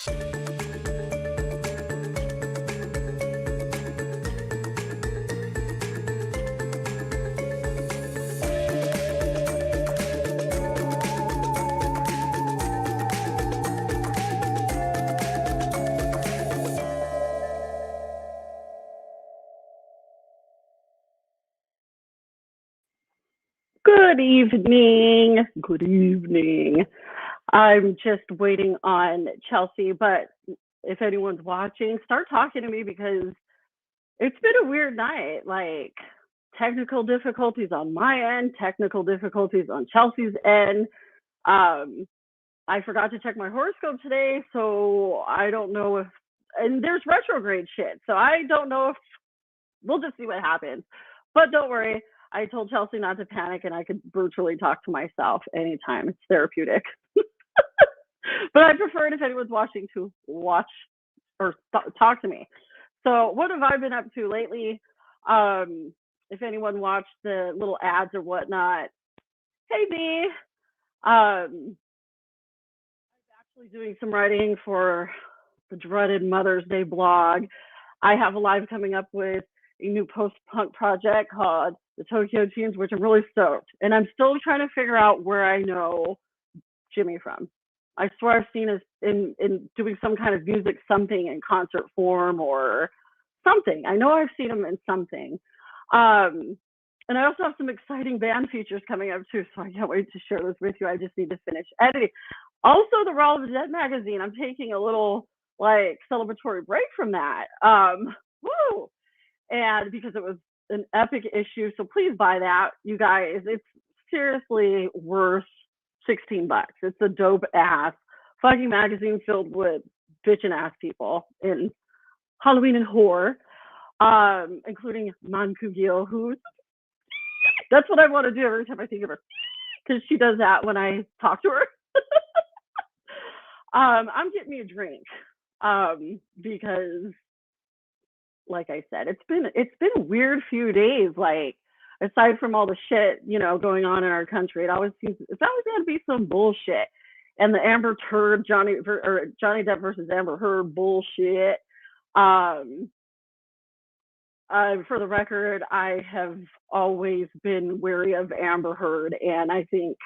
Good evening. Good evening. I'm just waiting on Chelsea, but if anyone's watching, start talking to me because it's been a weird night. Like technical difficulties on my end, technical difficulties on Chelsea's end. I forgot to check my horoscope today, so I don't know if, and there's retrograde shit, so I don't know if, we'll just see what happens. But don't worry, I told Chelsea not to panic and I could virtually talk to myself anytime. It's therapeutic. But I prefer it if anyone's watching to watch or talk to me. So what have I been up to lately? If anyone watched the little ads or whatnot, hey B. I'm actually doing some writing for the dreaded Mother's Day blog. I have a live coming up with a new post-punk project called the Tokyo Teens, which I'm really stoked. And I'm still trying to figure out where I know Jimmy from. I swear I've seen us in doing some kind of music, something in concert form or something. I know I've seen him in something. And I also have some exciting band features coming up too, so I can't wait to share those with you. I just need to finish editing. Also, the Raw of the Dead magazine. I'm taking a little like celebratory break from that. Woo! And because it was an epic issue, so please buy that, you guys. It's seriously worth $16. It's a dope ass fucking magazine filled with bitchin' ass people in Halloween and horror, including Mankugil, who's that's what I want to do every time I think of her, because she does that when I talk to her. I'm getting me a drink because, like I said, it's been a weird few days. Like, aside from all the shit, going on in our country, it's always going to be some bullshit. And the Amber Heard, Johnny Depp versus Amber Heard bullshit. For the record, I have always been wary of Amber Heard, and I think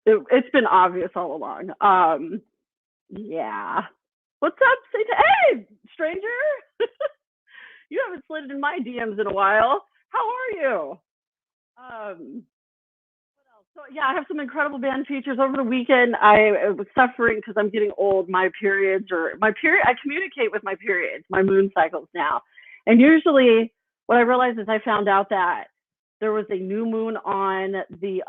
it's been obvious all along. Yeah. What's up, Satan? Hey, stranger! You haven't slid in my DMs in a while. How are you? What else? So yeah, I have some incredible band features over the weekend. I was suffering because I'm getting old. I communicate with my periods, my moon cycles now. And usually what I realized is I found out that there was a new moon on the,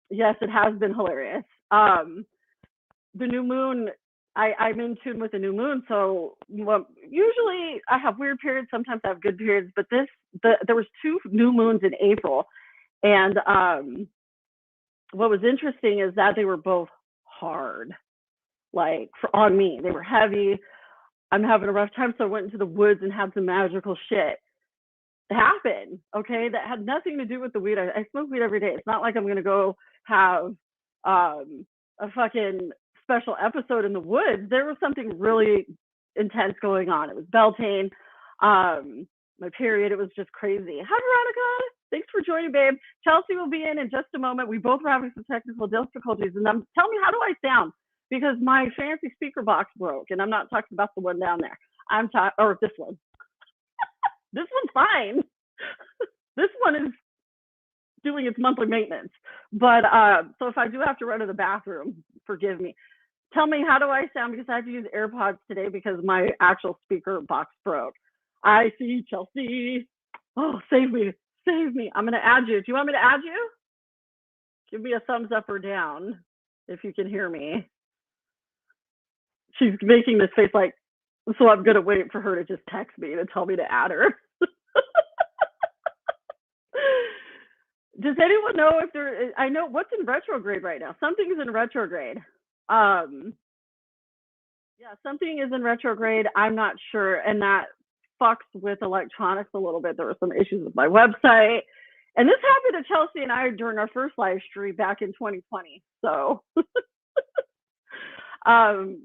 yes, it has been hilarious. The new moon, I'm in tune with the new moon. So usually I have weird periods. Sometimes I have good periods, but there was 2 new moons in April. And what was interesting is that they were both hard, like on me. They were heavy. I'm having a rough time, so I went into the woods and had some magical shit happen, okay? That had nothing to do with the weed. I smoke weed every day. It's not like I'm going to go have a fucking special episode in the woods. There was something really intense going on. It was Beltane, my period. It was just crazy. Hi, Veronica. Thanks for joining, babe. Chelsea will be in just a moment. We both were having some technical difficulties. And tell me, how do I sound? Because my fancy speaker box broke, and I'm not talking about the one down there. Or this one. This one's fine. This one is doing its monthly maintenance. But so if I do have to run to the bathroom, forgive me. Tell me, how do I sound? Because I had to use AirPods today because my actual speaker box broke. I see Chelsea. Oh, save me. Save me. I'm going to add you. Do you want me to add you? Give me a thumbs up or down if you can hear me. She's making this face like, so I'm going to wait for her to just text me to tell me to add her. Does anyone know if I know what's in retrograde right now. Something is in retrograde. Yeah, something is in retrograde. I'm not sure. And that fucks with electronics a little bit. There were some issues with my website. And this happened to Chelsea and I during our first live stream back in 2020. So We'll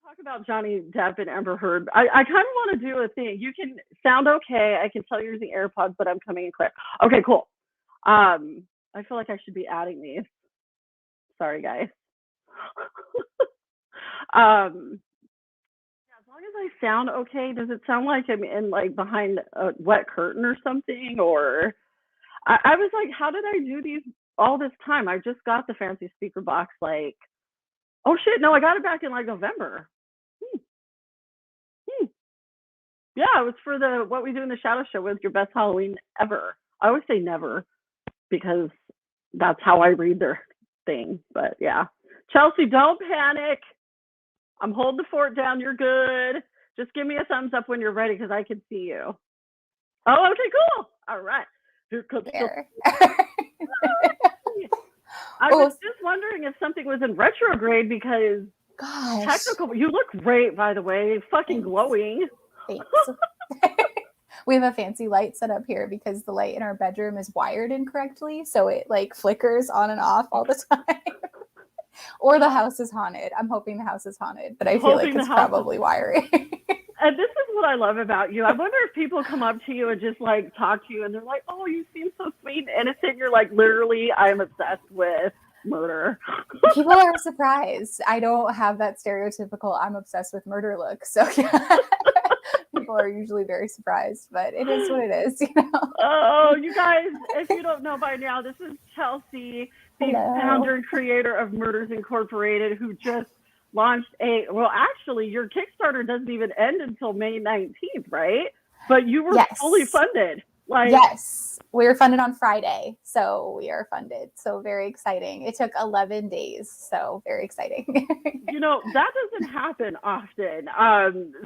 talk about Johnny Depp and Amber Heard. I kind of want to do a thing. You can sound okay. I can tell you're using AirPods, but I'm coming in clear. Okay, cool. I feel like I should be adding these. Sorry, guys. Yeah, as long as I sound okay, does it sound like I'm in like behind a wet curtain or something? Or I was like, how did I do these all this time? I just got the fancy speaker box like, oh shit, no, I got it back in like November. Yeah, it was for the What We Do in the Shadow show with your best Halloween ever. I always say never because that's how I read their thing. But yeah. Chelsea, don't panic. I'm holding the fort down. You're good. Just give me a thumbs up when you're ready because I can see you. Oh, okay, cool. All right. Here comes There. I was just wondering if something was in retrograde because technical. You look great, by the way. Fucking glowing. Thanks. We have a fancy light set up here because the light in our bedroom is wired incorrectly, so it like flickers on and off all the time. Or the house is haunted. I'm hoping the house is haunted, but I feel like it's probably wiring. And this is what I love about you. I wonder if people come up to you and just like talk to you and they're like, oh, you seem so sweet and innocent. You're like, literally, I'm obsessed with murder. People are surprised. I don't have that stereotypical I'm obsessed with murder look. So yeah. People are usually very surprised, but it is what it is, you know. Oh, you guys, if you don't know by now, this is Chelsea, the founder and creator of Murders Incorporated, who just launched actually, your Kickstarter doesn't even end until May 19th, right? But you were fully funded. Yes, we were funded on Friday, so we are funded. So very exciting. It took 11 days, so very exciting. You know, that doesn't happen often.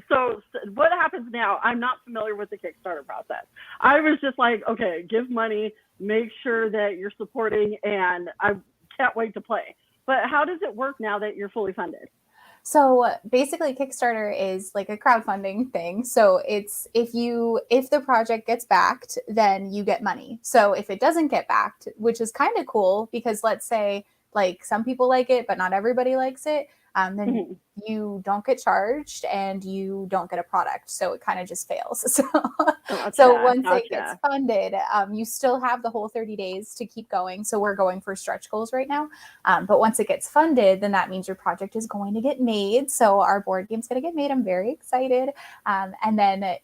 So what happens now? I'm not familiar with the Kickstarter process. I was just like, okay, give money, make sure that you're supporting, and I can't wait to play. But how does it work now that you're fully funded? So basically Kickstarter is like a crowdfunding thing. So it's if the project gets backed, then you get money. So if it doesn't get backed, which is kind of cool because let's say like some people like it, but not everybody likes it, then you don't get charged and you don't get a product. So it kind of just fails. So once it gets funded, you still have the whole 30 days to keep going. So we're going for stretch goals right now. But once it gets funded, then that means your project is going to get made. So our board game's going to get made. I'm very excited. And then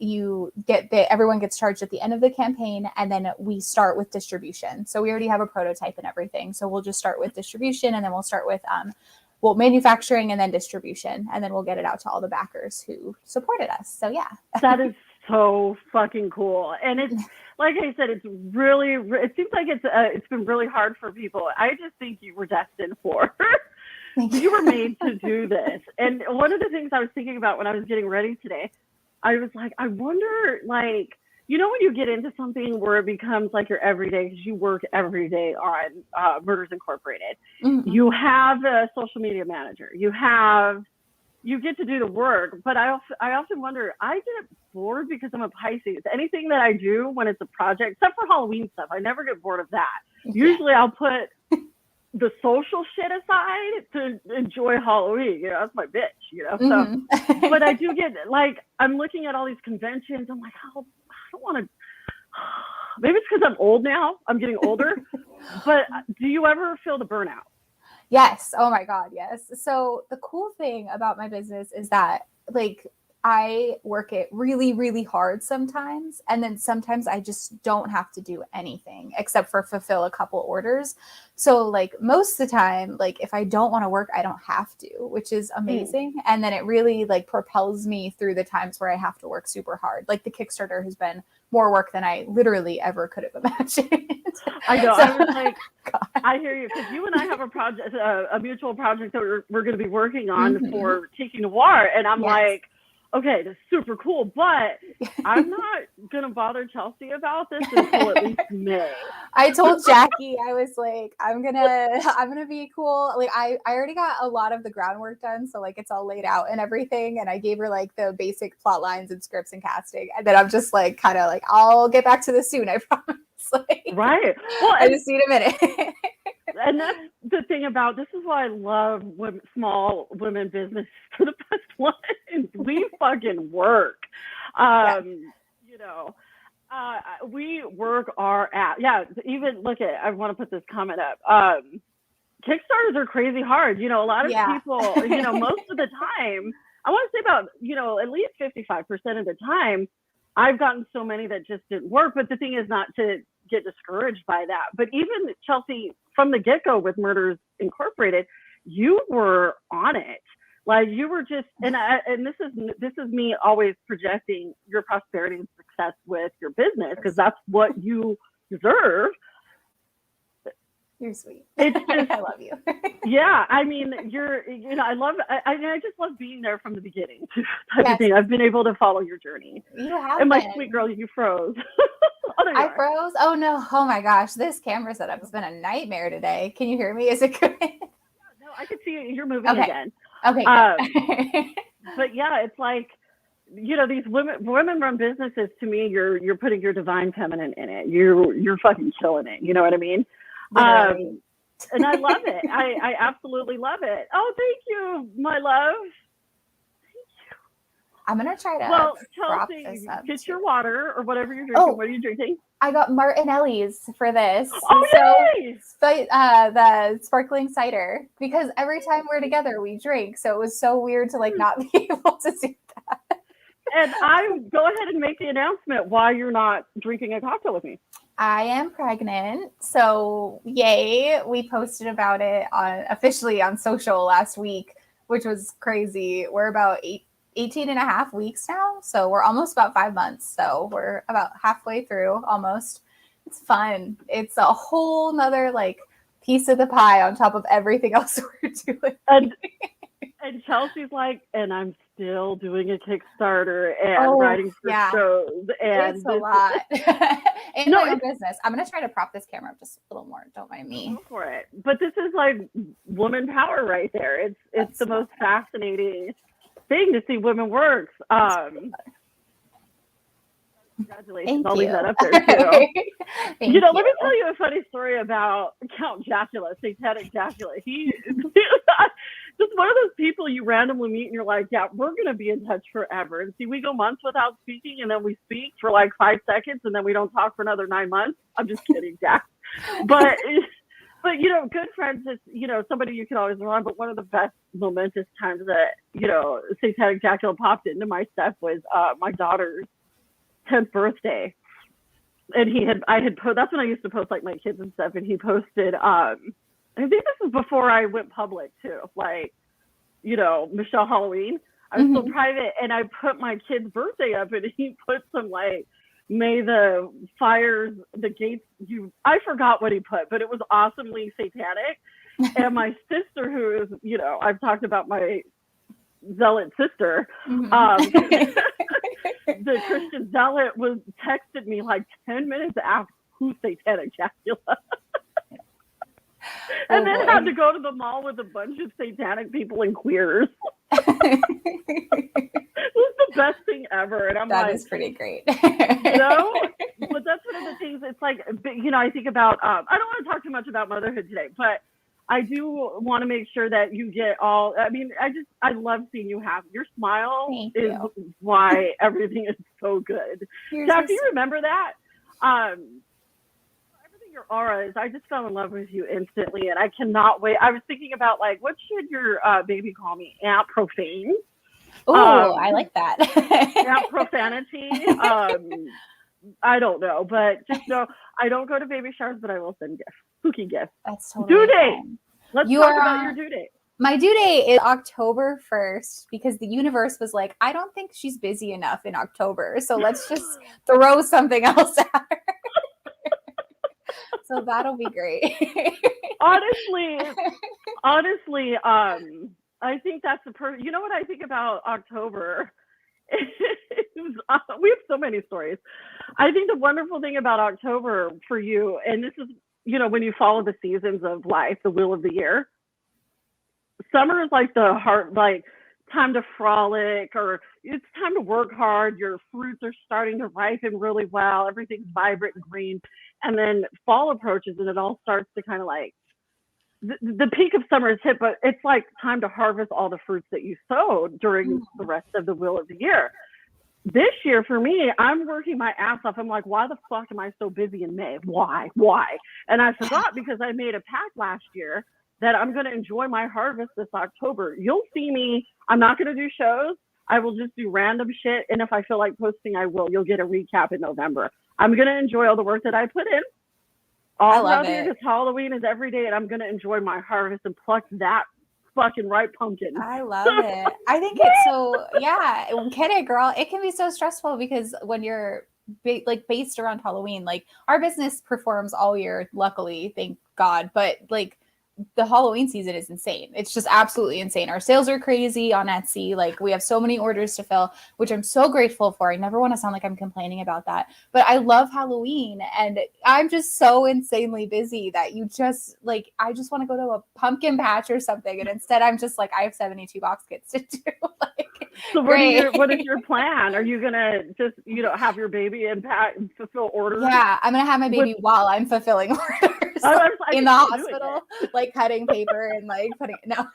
everyone gets charged at the end of the campaign. And then we start with distribution. So we already have a prototype and everything. So we'll just start with distribution and then we'll start with manufacturing and then distribution, and then we'll get it out to all the backers who supported us. So yeah. That is so fucking cool. And it's like I said, it seems like it's been really hard for people. I just think you were destined for you were made to do this. And one of the things I was thinking about when I was getting ready today, I was like, I wonder, like, you know, when you get into something where it becomes like your everyday, because you work every day on Murders Incorporated, you have a social media manager, you get to do the work. But I often wonder, I get bored because I'm a Pisces. Anything that I do when it's a project, except for Halloween stuff, I never get bored of that. Usually I'll put the social shit aside to enjoy Halloween. You know, that's my bitch, you know. So, but I do get, like, I'm looking at all these conventions. I'm like, oh, I don't want to. Maybe it's because I'm old now. I'm getting older. But do you ever feel the burnout? Yes. Oh my God. Yes. So the cool thing about my business is that, like, I work it really, really hard sometimes. And then sometimes I just don't have to do anything except for fulfill a couple orders. So like most of the time, like if I don't want to work, I don't have to, which is amazing. And then it really like propels me through the times where I have to work super hard. Like the Kickstarter has been more work than I literally ever could have imagined. I know. So, I was like, God. I hear you, because you and I have a project, a mutual project that we're going to be working on for Tiki Noir. And I'm like, okay, that's super cool, but I'm not going to bother Chelsea about this until at least May. I told Jackie, I was like, I'm going to be cool. Like I already got a lot of the groundwork done. So like it's all laid out and everything. And I gave her like the basic plot lines and scripts and casting. And then I'm just like, kind of like, I'll get back to this soon. I promise. Like, right. Well, I just need a minute. And that's the thing about, this is why I love small women business for the best one. We fucking work. You know, we work our ass. Yeah, even look at, I want to put this comment up. Kickstarters are crazy hard. You know, a lot of people, you know, most of the time, I want to say about, you know, at least 55% of the time, I've gotten so many that just didn't work. But the thing is not to get discouraged by that. But even Chelsea, from the get-go with Murders Incorporated, you were on it. Like you were just, and this is me always projecting your prosperity and success with your business, because that's what you deserve. You're sweet. It's just, I love you. Yeah, I mean, you know, I just love being there from the beginning. I've been able to follow your journey. You have and my been. Sweet girl, you froze. I froze? Oh no. Oh my gosh. This camera setup has been a nightmare today. Can you hear me? Is it good? No, I can see you. You're moving again. Okay. But yeah, it's like, you know, these women-run businesses, to me, you're putting your divine feminine in it. You're fucking killing it. You know what I mean? And I love it. I absolutely love it. Oh, thank you, my love. I'm gonna try to. Well, prop Chelsea, this up get too. your water or whatever you're drinking. Oh, what are you drinking? I got Martinelli's for this. Oh, yay! The sparkling cider, because every time we're together we drink, so it was so weird to like not be able to do that. And I go ahead and make the announcement why you're not drinking a cocktail with me. I am pregnant, so yay! We posted about it officially on social last week, which was crazy. We're about 18 and a half weeks now, so we're almost about 5 months. So we're about halfway through, almost. It's fun. It's a whole nother like piece of the pie on top of everything else we're doing. And Chelsea's like, and I'm still doing a Kickstarter and writing for shows. And it's a lot. And my own business. I'm going to try to prop this camera up just a little more. Don't mind me. Go for it. But this is like woman power right there. It's the most fascinating thing to see women work. Congratulations. I'll leave that up there too. You know, let me tell you a funny story about Count Jacula, Satanic Jacula. He just one of those people you randomly meet and you're like, yeah, we're going to be in touch forever. And see, we go months without speaking, and then we speak for like 5 seconds, and then we don't talk for another 9 months. I'm just kidding, Jack. But you know, good friends is, you know, somebody you can always rely on. But one of the best momentous times that, you know, Satanic Jacula popped into my stuff was my daughter's 10th birthday. And that's when I used to post like my kids and stuff. And he posted, I think this was before I went public too. Like, you know, Michelle Halloween. I was still private, and I put my kid's birthday up, and he put some like, may the fires, the gates, I forgot what he put, but it was awesomely satanic. And my sister, who is, you know, I've talked about my zealot sister, the Christian zealot texted me like 10 minutes after, who's Satanic Jacula? And then had to go to the mall with a bunch of satanic people and queers. It was the best thing ever. And I'm that is pretty great. You know, but that's one of the things. It's like, you know, I think about, I don't want to talk too much about motherhood today, but I do want to make sure that you get all, I mean, I love seeing you happy. Your smile is why everything is so good. Jack, do you remember that? Your aura is, I just fell in love with you instantly, and I cannot wait. I was thinking about like, what should your baby call me? Aunt Profane? Oh, I like that. Aunt Profanity. I don't know, but just know I don't go to baby showers, but I will send gifts, spooky gifts. That's totally due date. Let's talk about your due date. My due date is October 1st, because the universe was like, I don't think she's busy enough in October, so let's just throw something else at her. So that'll be great. honestly, I think that's you know what I think about October? We have so many stories. I think the wonderful thing about October for you, and this is, you know, when you follow the seasons of life, the wheel of the year, summer is like the heart, like time to frolic, or it's time to work hard. Your fruits are starting to ripen really well. Everything's vibrant and green. And then fall approaches, and it all starts to kind of like the peak of summer is hit, but it's like time to harvest all the fruits that you sowed during the rest of the wheel of the year. This year for me, I'm working my ass off. I'm like, why the fuck am I so busy in May? Why? And I forgot because I made a pact last year that I'm going to enjoy my harvest this October. You'll see me. I'm not going to do shows. I will just do random shit. And if I feel like posting, I will. You'll get a recap in November. I'm going to enjoy all the work that I put in. All throughout the year, because Halloween is every day, and I'm going to enjoy my harvest and pluck that fucking ripe pumpkin. I love it. I think it's so, yeah, get it, girl. It can be so stressful because when you're like based around Halloween, like our business performs all year, luckily, thank God. But like the Halloween season is insane. It's just absolutely insane. Our sales are crazy on Etsy. Like we have so many orders to fill, which I'm so grateful for. I never want to sound like I'm complaining about that, but I love Halloween and I'm just so insanely busy that you just like, I just want to go to a pumpkin patch or something. And instead I'm just like, I have 72 box kits to do. Like, so what is your plan? Are you going to just, have your baby and fulfill orders? Yeah. I'm going to have my baby while I'm fulfilling orders in the hospital, like cutting paper and like putting no.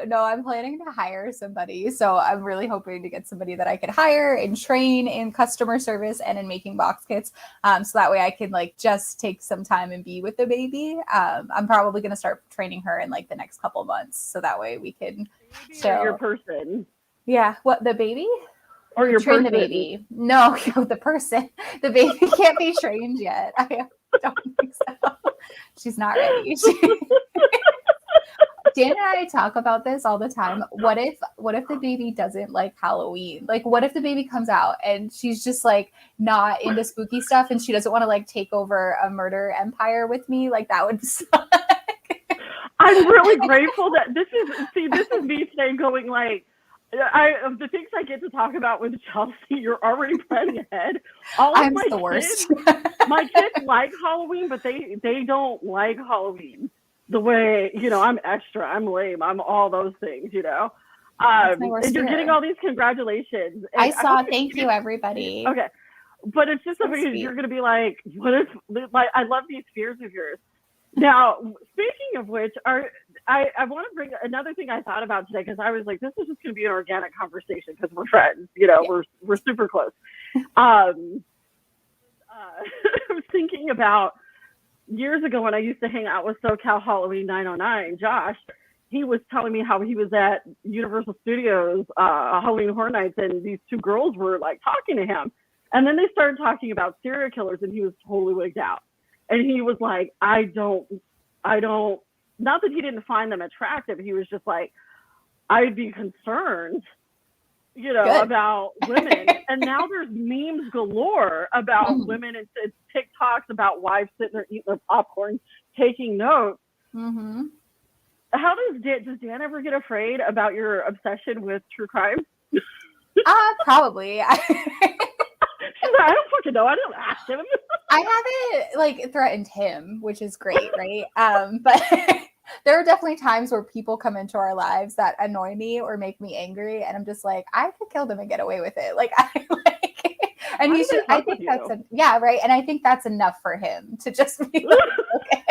No, I'm planning to hire somebody. So I'm really hoping to get somebody that I could hire and train in customer service and in making box kits. So that way I can like just take some time and be with the baby. I'm probably going to start training her in like the next couple months. So that way we can show your person. Yeah. What, the baby? Or your train person. The baby. No, the person. The baby can't be trained yet. I don't think so. She's not ready. Dan and I talk about this all the time. What if the baby doesn't like Halloween? Like, what if the baby comes out and she's just like not into spooky stuff and she doesn't want to like take over a murder empire with me? Like that would suck. I'm really grateful that this is me today going like, of the things I get to talk about with Chelsea, you're already planning ahead. I'm the worst. My kids like Halloween, but they don't like Halloween the way, I'm extra, I'm lame, I'm all those things, and you're getting all these congratulations. And I saw, thank you, everybody. Okay. But it's just because you're going to be like, what if, like, I love these fears of yours. Now, speaking of which, I want to bring another thing I thought about today, because I was like, this is just going to be an organic conversation because we're friends, we're super close. I was thinking about years ago when I used to hang out with SoCal Halloween 909, Josh. He was telling me how he was at Universal Studios Halloween Horror Nights, and these two girls were like talking to him, and then they started talking about serial killers, and he was totally wigged out. And he was like, I don't, not that he didn't find them attractive. He was just like, I'd be concerned, about women. And now there's memes galore about women and TikToks about wives sitting there eating their popcorn, taking notes. Mm-hmm. How does Dan ever get afraid about your obsession with true crime? Probably. I don't fucking know. I didn't ask him. I haven't like threatened him, which is great, right? But there are definitely times where people come into our lives that annoy me or make me angry, and I'm just like, I could kill them and get away with it. Like and he should. I think that's right. And I think that's enough for him to just be like, okay.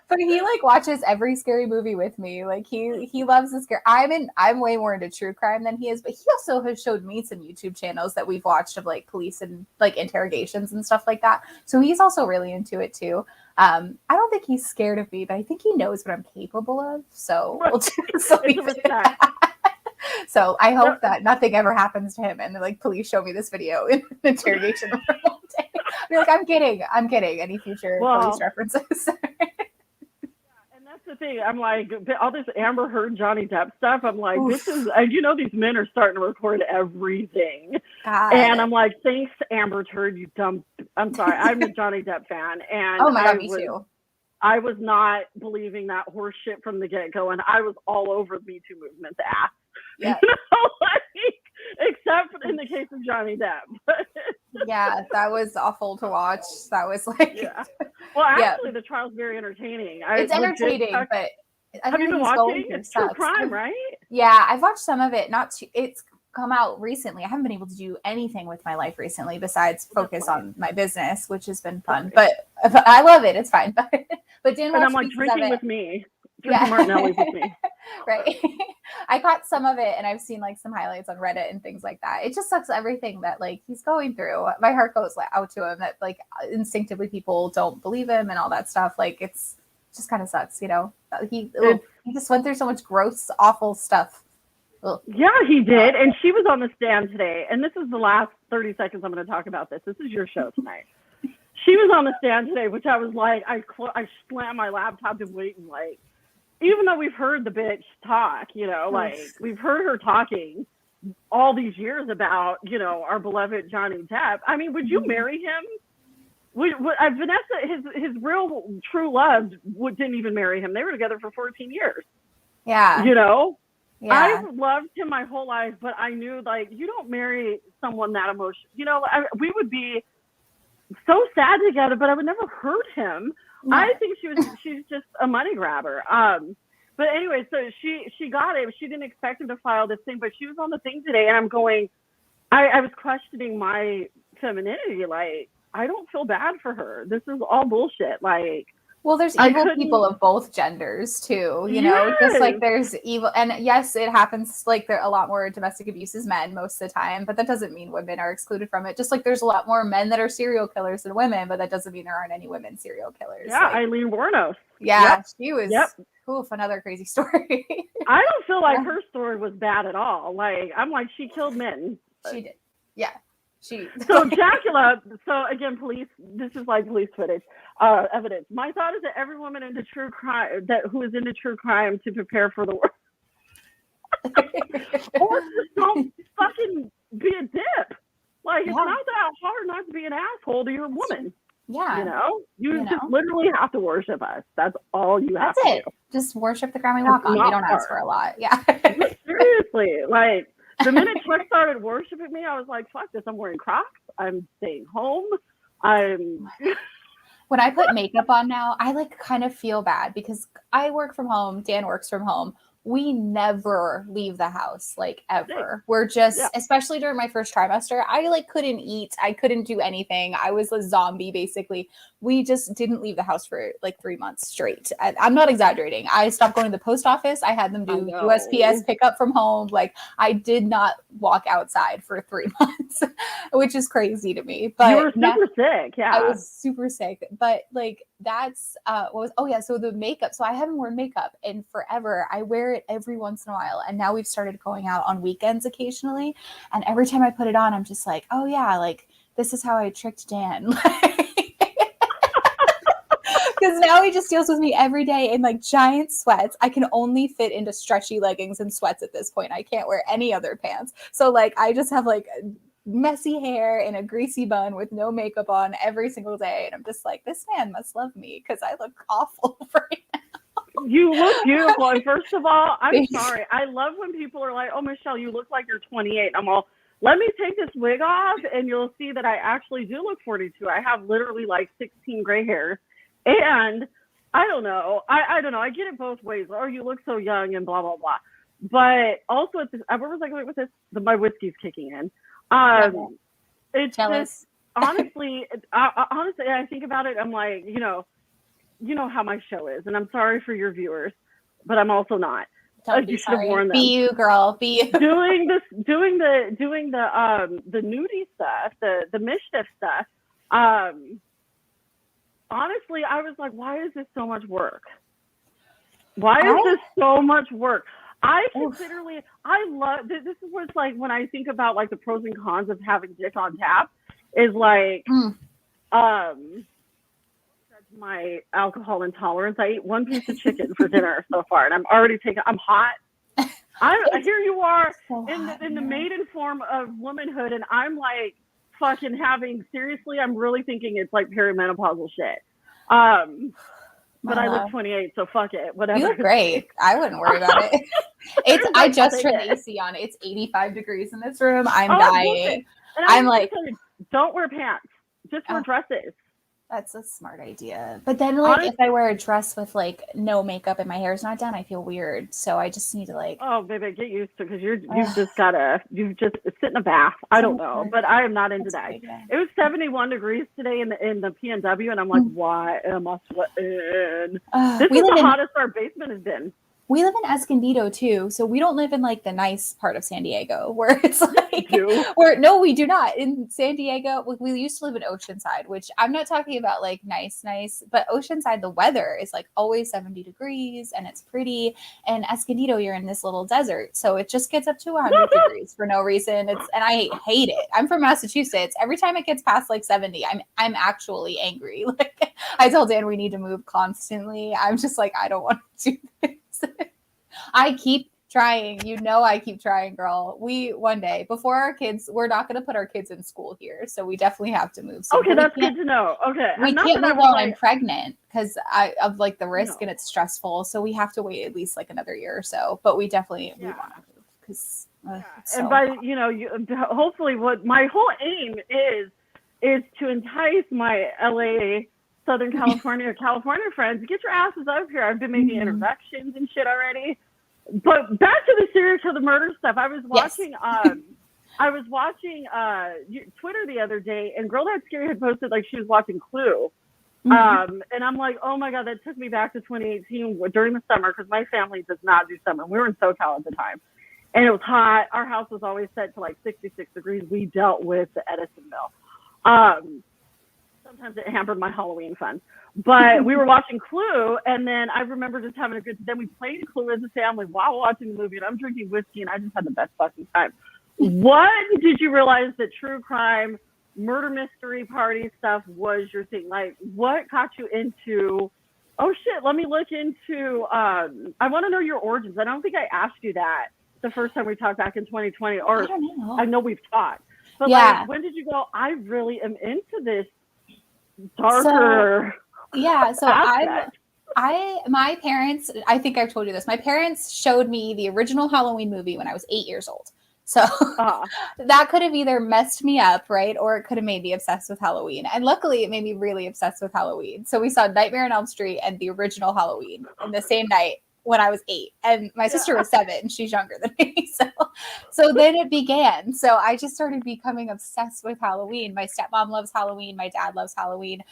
But he like watches every scary movie with me. Like he loves the scare. I'm way more into true crime than he is, but he also has showed me some YouTube channels that we've watched of like police and like interrogations and stuff like that. So he's also really into it too. I don't think he's scared of me, but I think he knows what I'm capable of. So we'll just leave it at that. So I hope that nothing ever happens to him, and like police show me this video in an interrogation room all day. I'll be like, I'm kidding. Any future police references? The thing, I'm like, all this Amber Heard, Johnny Depp stuff, I'm like, this is, these men are starting to record everything. God. And I'm like, thanks, Amber Heard, you dumb, I'm sorry, I'm a Johnny Depp fan. And oh my God, me too. I was not believing that horse shit from the get-go, and I was all over the Me Too movement's ass. Yeah. Except in the case of Johnny Depp. Yeah, that was awful to watch. That was like, yeah. Well, actually, the trial's very entertaining. It's entertaining, but have you been watching? It's true crime, right? Yeah, I've watched some of it. It's come out recently. I haven't been able to do anything with my life recently besides focus on my business, which has been fun. But But I love it. It's fine. But Dan And I'm watched like, pieces drinking of it. with me. Drinking Martinelli's with me. Right. I caught some of it, and I've seen like some highlights on Reddit and things like that. It just sucks everything that like he's going through. My heart goes out to him that like instinctively people don't believe him and all that stuff. Like it's just kind of sucks, you know. He just went through so much gross, awful stuff. Ugh. Yeah, he did. And she was on the stand today. And this is the last 30 seconds I'm going to talk about this. This is your show tonight. She was on the stand today, which I was like, I slammed my laptop and waiting, like, even though we've heard the bitch talk, you know, like we've heard her talking all these years about, you know, our beloved Johnny Depp. I mean, would you marry him? Vanessa, his real true love didn't even marry him. They were together for 14 years. Yeah. You know? Yeah. I've loved him my whole life, but I knew, like, you don't marry someone that emotional. You know, we would be so sad together, but I would never hurt him. No. I think she's just a money grabber. But anyway, so she got it. She didn't expect him to file this thing, but she was on the thing today, and I'm going, I was questioning my femininity. Like, I don't feel bad for her. This is all bullshit. Like, well, there's evil people of both genders too, you know, just like there's evil. And yes, it happens. Like there are a lot more domestic abuse is men most of the time, but that doesn't mean women are excluded from it. Just like there's a lot more men that are serial killers than women, but that doesn't mean there aren't any women serial killers. Yeah. Like, Eileen Wuornos. Yeah. Yep. She was oof, another crazy story. I don't feel like her story was bad at all. Like, I'm like, she killed men. She did. Yeah. So Jacula, so again, this is like police footage, evidence. My thought is that every woman into true crime, who is into true crime to prepare for the world. Or just don't fucking be a dip. Like, it's not that hard not to be an asshole to your woman. Yeah. You know? You just literally have to worship us. That's all you have to do. Just worship the ground we walk on. We don't ask for a lot. Yeah. Seriously. Like, the minute Chuck started worshiping me, I was like, fuck this. I'm wearing Crocs. I'm staying home. When I put makeup on now, I like kind of feel bad because I work from home. Dan works from home. We never leave the house, like ever. We're just, especially during my first trimester, I like couldn't eat. I couldn't do anything. I was a zombie, basically. We just didn't leave the house for like 3 months straight. I'm not exaggerating. I stopped going to the post office. I had them do USPS pickup from home. Like I did not walk outside for 3 months, which is crazy to me. But you were super sick. Yeah. I was super sick. But like that's so the makeup. So I haven't worn makeup in forever. I wear it every once in a while. And now we've started going out on weekends occasionally. And every time I put it on, I'm just like, oh yeah, like this is how I tricked Dan. Because now he just deals with me every day in like giant sweats. I can only fit into stretchy leggings and sweats at this point. I can't wear any other pants. So like I just have like messy hair and a greasy bun with no makeup on every single day. And I'm just like, this man must love me because I look awful right now. You look beautiful. And first of all, I'm sorry. I love when people are like, oh, Michelle, you look like you're 28. I'm all, let me take this wig off and you'll see that I actually do look 42. I have literally like 16 gray hairs. And I don't know. I don't know. I get it both ways. Oh, you look so young and blah, blah, blah. But also, where was I going with this? My whiskey's kicking in. It's jealous. Just, honestly, I think about it. I'm like, you know how my show is. And I'm sorry for your viewers, but I'm also not. You should have warned them. Be you, girl. Be you. doing the nudie stuff, the mischief stuff. Honestly, I was like, why is this so much work? Why is this so much work? I love, this is what it's like when I think about like the pros and cons of having dick on tap is like, my alcohol intolerance. I ate one piece of chicken for dinner so far and I'm already I'm hot. Here you are in the maiden form of womanhood and I'm like, fucking seriously, I'm really thinking it's like perimenopausal shit. But I look 28, so fuck it. Whatever. You look great. I wouldn't worry about it. I just turned the AC on. It's 85 degrees in this room. I'm dying. And I'm like, don't wear pants. Just wear dresses. That's a smart idea. But then, like, if I wear a dress with like no makeup and my hair's not done, I feel weird. So I just need to like. Oh, baby, get used to it because you've just sit in a bath. I don't know, but I am not into that. It was 71 degrees today in the PNW, and I'm like, why am I sweating? This is the hottest our basement has been. We live in Escondido too, so we don't live in like the nice part of San Diego where it's like no, we do not. In San Diego, we used to live in Oceanside, which I'm not talking about like nice, but Oceanside, the weather is like always 70 degrees and it's pretty. And Escondido, you're in this little desert, so it just gets up to 100 degrees for no reason. And I hate it. I'm from Massachusetts. Every time it gets past like 70, I'm actually angry. Like I tell Dan we need to move constantly. I'm just like, I don't want to do this. I keep trying. I keep trying, girl. We one day before our kids, we're not going to put our kids in school here, so we definitely have to move. So okay, that's good to know. Okay, we can't move while I'm pregnant because of like the risk and it's stressful. So we have to wait at least like another year or so. But we definitely we want to move because. And by hopefully, what my whole aim is to entice my LA, Southern California, California friends, get your asses up here. I've been making introductions and shit already. But back to the serial killer murder stuff. I was watching Twitter the other day, and Girl That's Scary had posted like she was watching Clue. And I'm like, oh my God, that took me back to 2018 during the summer because my family does not do summer. We were in SoCal at the time. And it was hot. Our house was always set to like 66 degrees. We dealt with the Edisonville. Sometimes it hampered my Halloween fun. But we were watching Clue, and then I remember just having a good. Then we played Clue as a family while watching the movie, and I'm drinking whiskey, and I just had the best fucking time. What did you realize that true crime, murder mystery party stuff was your thing? Like, what got you into? Oh shit! Let me look into. I want to know your origins. I don't think I asked you that the first time we talked back in 2020, or I know we've talked. But like, when did you go? I really am into this darker. So my parents, I think I've told you this, my parents showed me the original Halloween movie when I was 8 years old. So that could have either messed me up, right? Or it could have made me obsessed with Halloween. And luckily it made me really obsessed with Halloween. So we saw Nightmare on Elm Street and the original Halloween in the same night when I was 8, and my sister was 7. She's younger than me. So then it began. So I just started becoming obsessed with Halloween. My stepmom loves Halloween. My dad loves Halloween.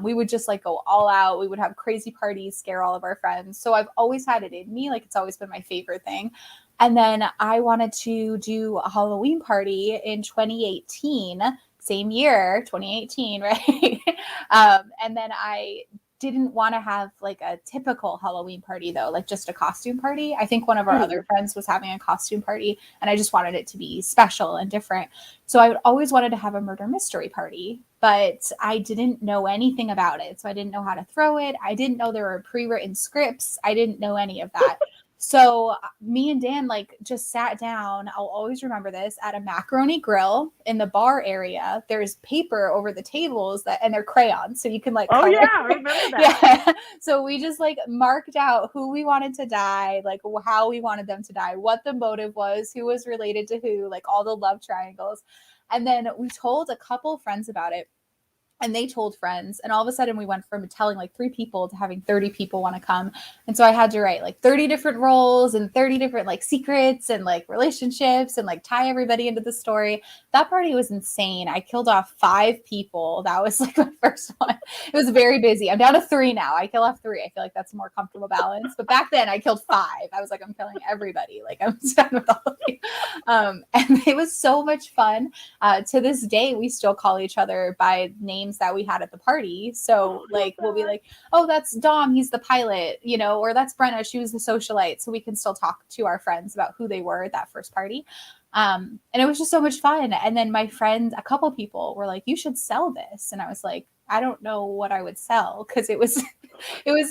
We would just like go all out. We would have crazy parties, scare all of our friends. So I've always had it in me. Like it's always been my favorite thing. And then I wanted to do a Halloween party in 2018, same year, 2018, right? And then I didn't want to have like a typical Halloween party though, like just a costume party. I think one of our other friends was having a costume party and I just wanted it to be special and different. So I always wanted to have a murder mystery party, but I didn't know anything about it. So I didn't know how to throw it. I didn't know there were pre-written scripts. I didn't know any of that. So me and Dan like just sat down. I'll always remember this at a macaroni grill in the bar area. There's paper over the tables and they're crayons. So you can like, color. Yeah, I remember that. Yeah. So we just like marked out who we wanted to die, like how we wanted them to die, what the motive was, who was related to who, like all the love triangles. And then we told a couple friends about it. And they told friends, and all of a sudden we went from telling like 3 people to having 30 people want to come. And so I had to write like 30 different roles and 30 different like secrets and like relationships and like tie everybody into the story. That party was insane. I killed off 5 people. That was like my first one. It was very busy. I'm down to 3 now. I kill off 3. I feel like that's a more comfortable balance. But back then I killed 5. I was like, I'm killing everybody. Like I'm done with all of you. And it was so much fun. To this day, we still call each other by names that we had at the party. So like we'll be like, oh, that's Dom, he's the pilot, or that's Brenna, she was the socialite. So we can still talk to our friends about who they were at that first party. And it was just so much fun. And then my friends, a couple people were like, you should sell this. And I was like, I don't know what I would sell, because it was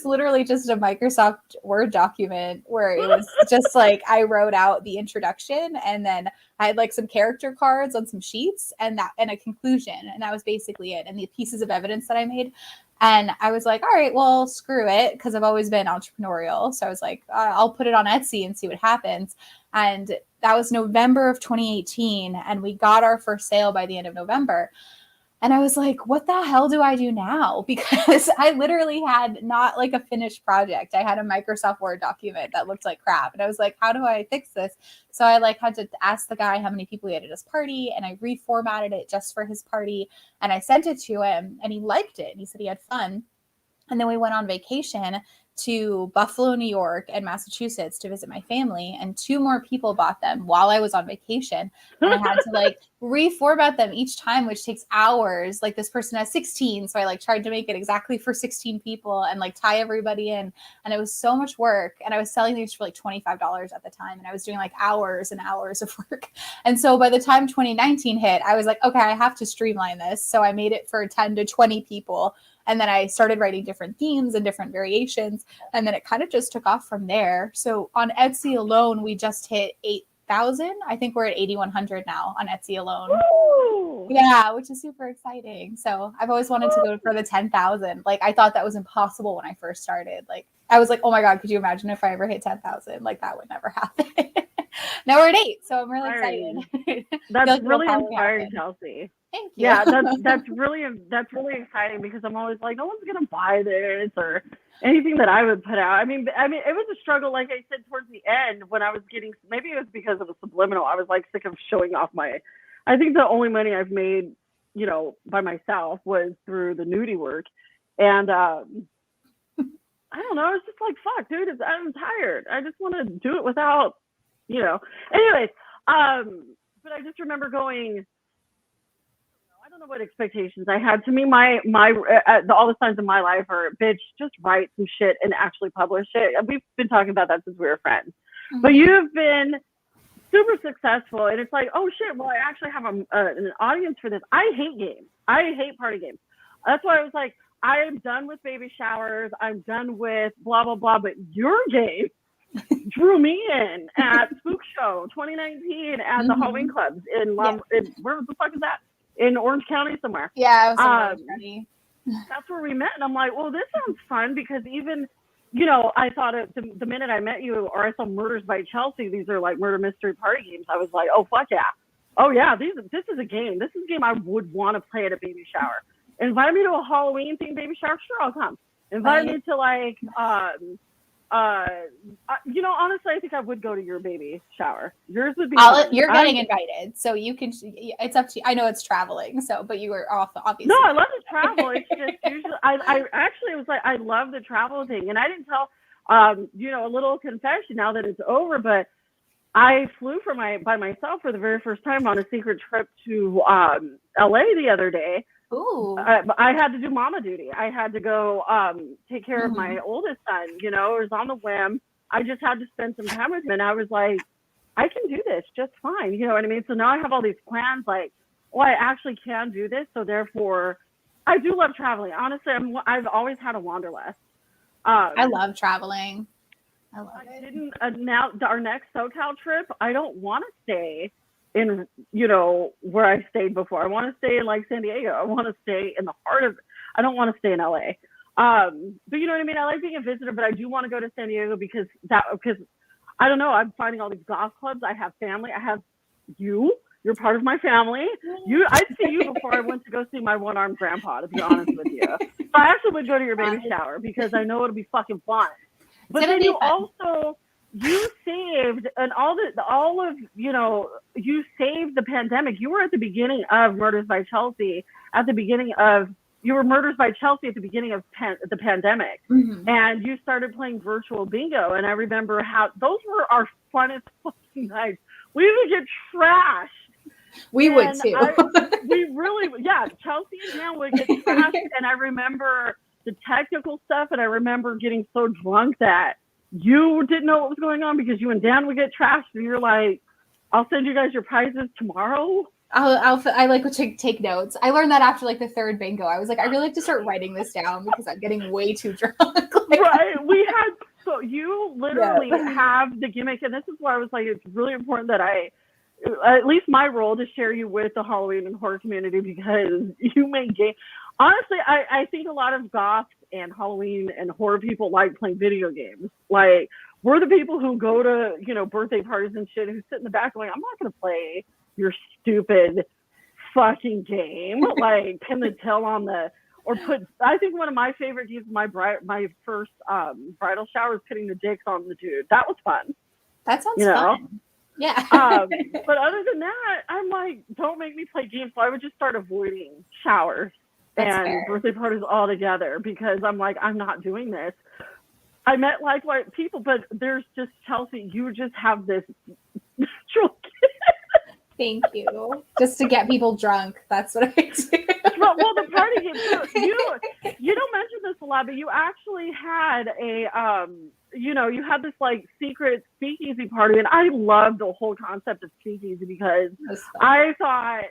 literally just a Microsoft Word document where it was just like I wrote out the introduction and then I had like some character cards on some sheets and a conclusion, and that was basically it, and the pieces of evidence that I made. And I was like, all right, well, screw it, because I've always been entrepreneurial. So I was like, I'll put it on Etsy and see what happens. And that was November of 2018, and we got our first sale by the end of November. And I was like, what the hell do I do now? Because I literally had not like a finished project. I had a Microsoft Word document that looked like crap. And I was like, how do I fix this? So I like had to ask the guy how many people he had at his party, and I reformatted it just for his party. And I sent it to him, and he liked it. And he said he had fun. And then we went on vacation to Buffalo, New York, and Massachusetts to visit my family. And 2 more people bought them while I was on vacation. And I had to like reformat them each time, which takes hours. Like this person has 16. So I like tried to make it exactly for 16 people and like tie everybody in. And it was so much work. And I was selling these for like $25 at the time. And I was doing like hours and hours of work. And so by the time 2019 hit, I was like, okay, I have to streamline this. So I made it for 10 to 20 people. And then I started writing different themes and different variations. And then it kind of just took off from there. So on Etsy alone, we just hit 8,000. I think we're at 8,100 now on Etsy alone. Woo! Yeah, which is super exciting. So I've always wanted to go for the 10,000. Like I thought that was impossible when I first started. Like I was like, oh my God, could you imagine if I ever hit 10,000? Like that would never happen. Now we're at 8. So I'm really excited. That's really inspiring, Chelsea. Thank you. Yeah, that's really exciting, because I'm always like, no one's gonna buy this or anything that I would put out. I mean, it was a struggle, like I said, towards the end when I was getting. Maybe it was because it was subliminal. I was like sick of showing off my. I think the only money I've made, by myself was through the nudie work, and I don't know. It's just like, fuck, dude. I'm tired. I just want to do it without, Anyways, but I just remember going. I don't know what expectations I had. To me, my all the signs of my life are, bitch, just write some shit and actually publish it. And we've been talking about that since we were friends. Mm-hmm. But you've been super successful, and it's like, oh shit, well, I actually have an audience for this. I hate games. I hate party games. That's why I was like, I am done with baby showers. I'm done with blah blah blah. But your game drew me in at Spook Show 2019 at the Halloween clubs in where the fuck is that? In Orange County somewhere. Yeah, it was in Orange County. That's where we met, and I'm like, well, this sounds fun, because even, I thought the minute I met you, or I saw Murders by Chelsea, these are like murder mystery party games. I was like, oh fuck yeah, oh yeah, this is a game. This is a game I would want to play at a baby shower. Invite me to a Halloween themed baby shower, sure, I'll come. Invite me to like honestly, I think I would go to your baby shower. Yours would be. You're getting invited, so you can. It's up to you. I know it's traveling, but you were off, obviously. No, I love to travel. It's just usually. I actually was like, I love the travel thing, and I didn't tell. A little confession now that it's over, but I flew by myself for the very first time on a secret trip to LA the other day. Ooh. I had to do mama duty. I had to go take care of my oldest son. It was on the whim. I just had to spend some time with him, and I was like, I can do this just fine. You know what I mean? So now I have all these plans, like, I actually can do this. So therefore, I do love traveling. Honestly, I've always had a wanderlust. I love traveling. I love it. Now our next SoCal trip, I don't want to stay in, where I stayed before. I want to stay in like San Diego. I want to stay in the heart of, I don't want to stay in LA. But you know what I mean? I like being a visitor, but I do want to go to San Diego because I don't know, I'm finding all these golf clubs. I have family. I have you're part of my family. I'd see you before I went to go see my one-armed grandpa, to be honest with you. So I actually would go to your baby shower because I know it'll be fucking fun. But then you also, you saved, and you saved the pandemic. You were at the beginning of Murders by Chelsea, you were Murders by Chelsea at the beginning of the pandemic. Mm-hmm. And you started playing virtual bingo. And I remember how those were our funnest fucking nights. We would get trashed. We would too. Chelsea and Dan would get trashed. And I remember the technical stuff, and I remember getting so drunk that you didn't know what was going on because you and Dan would get trashed, and you're like, I'll send you guys your prizes tomorrow. I like to take notes. I learned that after like the third bingo. I was like, I really like to start writing this down because I'm getting way too drunk. Right. So you literally have the gimmick, and this is why I was like, it's really important that at least my role to share you with the Halloween and horror community, because you make games. Honestly, I think a lot of goths and Halloween and horror people like playing video games. Like, we're the people who go to, birthday parties and shit, who sit in the back going, I'm not going to play your stupid fucking game. Like pin the tail on I think one of my favorite games, my first bridal shower was putting the dicks on the dude. That was fun. That sounds fun. Yeah. But other than that, I'm like, don't make me play games. So I would just start avoiding showers and birthday parties altogether because I'm like, I'm not doing this. I met like people, but there's just, Chelsea, you just have this natural Thank you. Just to get people drunk. That's what I do. Well, the party game, you don't mention this a lot, but you actually had you had this like secret speakeasy party, and I loved the whole concept of speakeasy because I thought,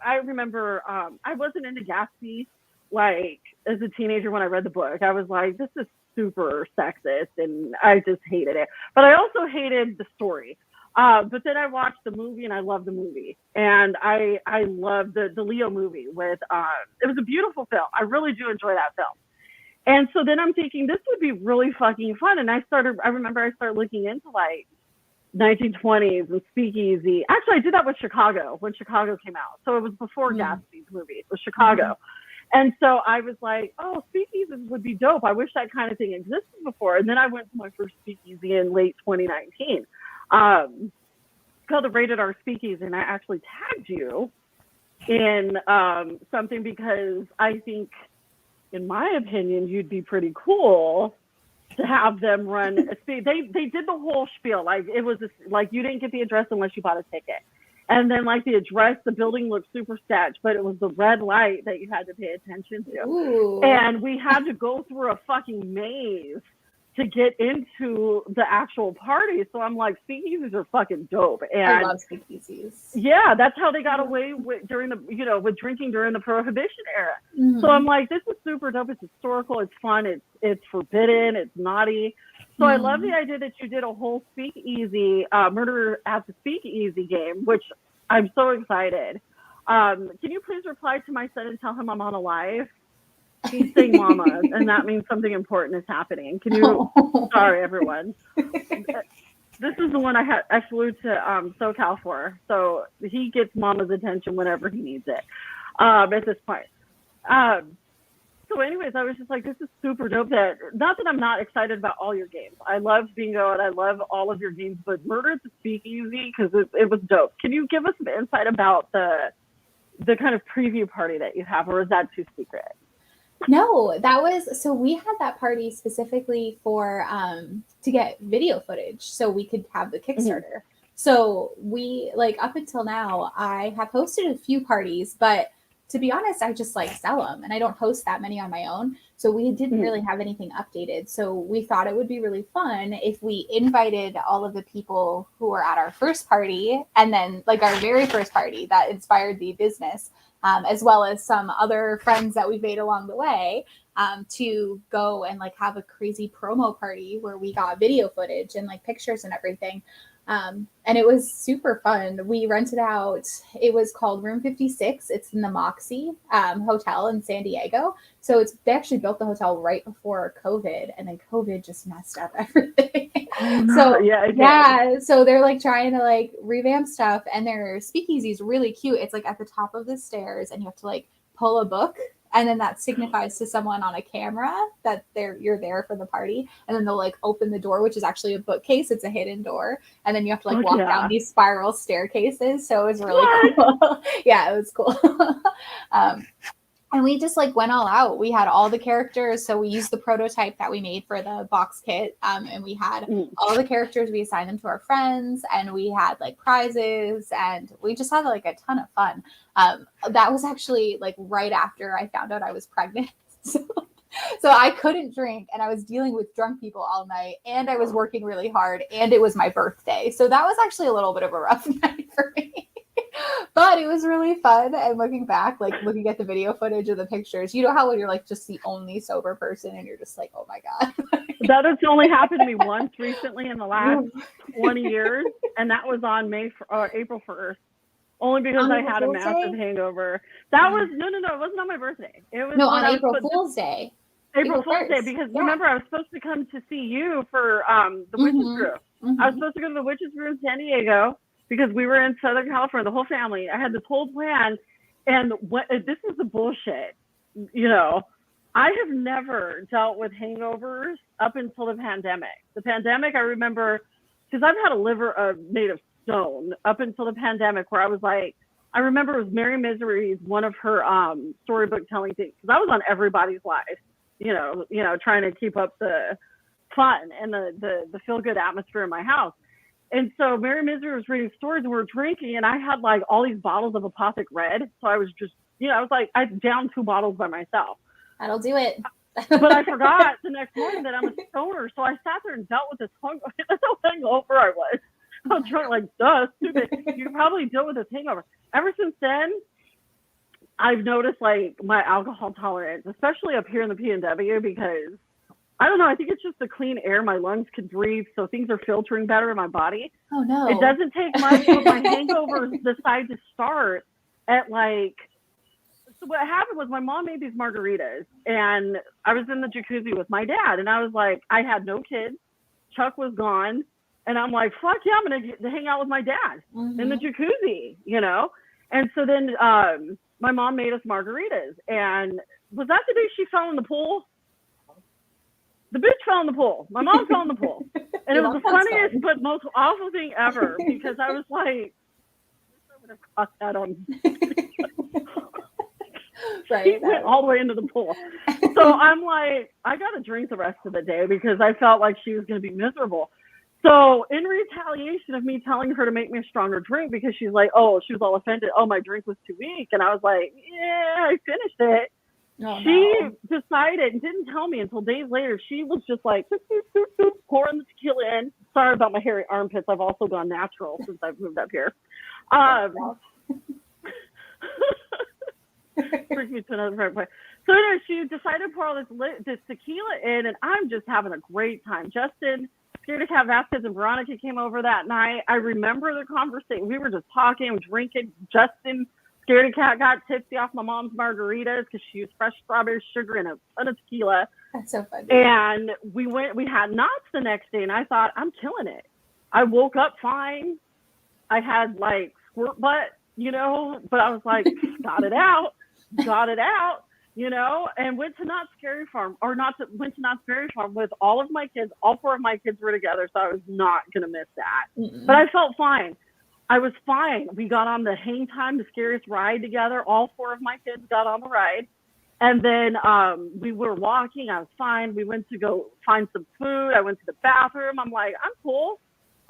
I remember I wasn't into Gatsby like as a teenager when I read the book. I was like, this is super sexist, and I just hated it. But I also hated the story. But then I watched the movie and I loved the movie, and I loved the Leo movie with it was a beautiful film. I really do enjoy that film. And so then I'm thinking this would be really fucking fun. And I remember I started looking into like 1920s and speakeasy. Actually, I did that with Chicago when Chicago came out. So it was before Gatsby's movie. It was Chicago. And so I was like, oh, speakeasies would be dope. I wish that kind of thing existed before. And then I went to my first speakeasy in late 2019. Called the Rated R Speakeasy, and I actually tagged you in something because I think, in my opinion, you'd be pretty cool to have them run a speak. They did the whole spiel, like it was like you didn't get the address unless you bought a ticket, and then like the address, the building looked super sketch, but it was the red light that you had to pay attention to. Ooh. And we had to go through a fucking maze to get into the actual party. So I'm like, speakeasies are fucking dope. And I love speakeasies. Yeah, that's how they got away with with drinking during the Prohibition era. So I'm like, this is super dope. It's historical. It's fun. It's forbidden. It's naughty. So I love the idea that you did a whole speakeasy, Murder at the Speakeasy game, which I'm so excited. Can you please reply to my son and tell him I'm on a live? He's saying mama, and that means something important is happening. Can you, sorry everyone. This is the one I flew to SoCal for. So he gets mama's attention whenever he needs it at this point. So anyways, I was just like, this is super dope. Not that I'm not excited about all your games. I love Bingo and I love all of your games, but Murder at the Speakeasy, because it was dope. Can you give us some insight about the kind of preview party that you have, or is that too secret? No, so we had that party specifically for to get video footage so we could have the Kickstarter. So we, like, up until now, I have hosted a few parties, but to be honest, I just like sell them and I don't host that many on my own. So we didn't really have anything updated. So we thought it would be really fun if we invited all of the people who were at our first party and then like our very first party that inspired the business, as well as some other friends that we've made along the way, to go and like have a crazy promo party where we got video footage and like pictures and everything. And it was super fun. We rented out, it was called Room 56. It's in the Moxie Hotel in San Diego. So they actually built the hotel right before COVID, and then COVID just messed up everything. So they're like trying to like revamp stuff, and their speakeasy is really cute. It's like at the top of the stairs, and you have to like pull a book, and then that signifies to someone on a camera that you're there for the party. And then they'll like open the door, which is actually a bookcase. It's a hidden door. And then you have to like walk down these spiral staircases. So it was really cool. Yeah, it was cool. And we just like went all out. We had all the characters. So we used the prototype that we made for the box kit. And we had all the characters. We assigned them to our friends, and we had like prizes, and we just had like a ton of fun. That was actually like right after I found out I was pregnant. So I couldn't drink, and I was dealing with drunk people all night, and I was working really hard, and it was my birthday. So that was actually a little bit of a rough night for me. But it was really fun. And looking back, like looking at the video footage of the pictures, you know how when you're like just the only sober person and you're just like, oh my God. That has only happened to me once recently in the last 20 years. And that was on April 1st. Only because I had a massive hangover. That was, no, it wasn't on my birthday. It was on April Fool's Day. April Fool's Day, because remember, I was supposed to come to see you for the Witches Brew. I was supposed to go to the Witches Brew in San Diego because we were in Southern California, the whole family. I had this whole plan, and this is the bullshit, you know. I have never dealt with hangovers up until the pandemic. The pandemic, I remember, because I've had a liver made of stone up until the pandemic, where I was like, I remember it was Mary Misery's, one of her storybook telling things, because I was on everybody's life, you know, trying to keep up the fun and the feel good atmosphere in my house. And so Mary Misery was reading stories and we were drinking, and I had like all these bottles of Apothic Red. So I was just, you know, I was like, I downed 2 bottles by myself. That'll do it. But I forgot the next morning that I'm a stoner. So I sat there and dealt with this hangover. That's how hangover I was. I was drunk like, duh, stupid. You can probably deal with this hangover. Ever since then, I've noticed like my alcohol tolerance, especially up here in the PNW, because I don't know, I think it's just the clean air my lungs can breathe, so things are filtering better in my body. Oh no. It doesn't take much, but my hangovers decide to start at like, so what happened was my mom made these margaritas, and I was in the jacuzzi with my dad, and I was like, I had no kids, Chuck was gone, and I'm like, fuck yeah, I'm gonna hang out with my dad in the jacuzzi, you know? And so then my mom made us margaritas, and was that the day she fell in the pool? The bitch fell in the pool. My mom fell in the pool. And it was the funniest but most awful thing ever, because I was like, I would have caught that on. Right. She went all the way into the pool. So I'm like, I got to drink the rest of the day, because I felt like she was going to be miserable. So in retaliation of me telling her to make me a stronger drink, because she's like, oh, she was all offended. Oh, my drink was too weak. And I was like, yeah, I finished it. Oh, she no. decided and didn't tell me until days later. She was just like, pouring the tequila in. Sorry about my hairy armpits. I've also gone natural since I've moved up here. Brings me to another point. So anyway, she decided to pour all this tequila in, and I'm just having a great time. Justin, Scaredy Cat Vasquez, and Veronica came over that night. I remember the conversation. We were just talking, drinking. Justin, Scaredy Cat, got tipsy off my mom's margaritas because she used fresh strawberry sugar and a ton of tequila. That's so funny. And we had knots the next day, and I thought, I'm killing it. I woke up fine. I had like squirt butt, you know, but I was like, got it out, you know, and went to Knott's Berry Farm with all of my kids. All 4 of my kids were together, so I was not going to miss that. But I felt fine. I was fine. We got on the Hang Time, the scariest ride together. All 4 of my kids got on the ride. And then we were walking. I was fine. We went to go find some food. I went to the bathroom. I'm like, I'm cool.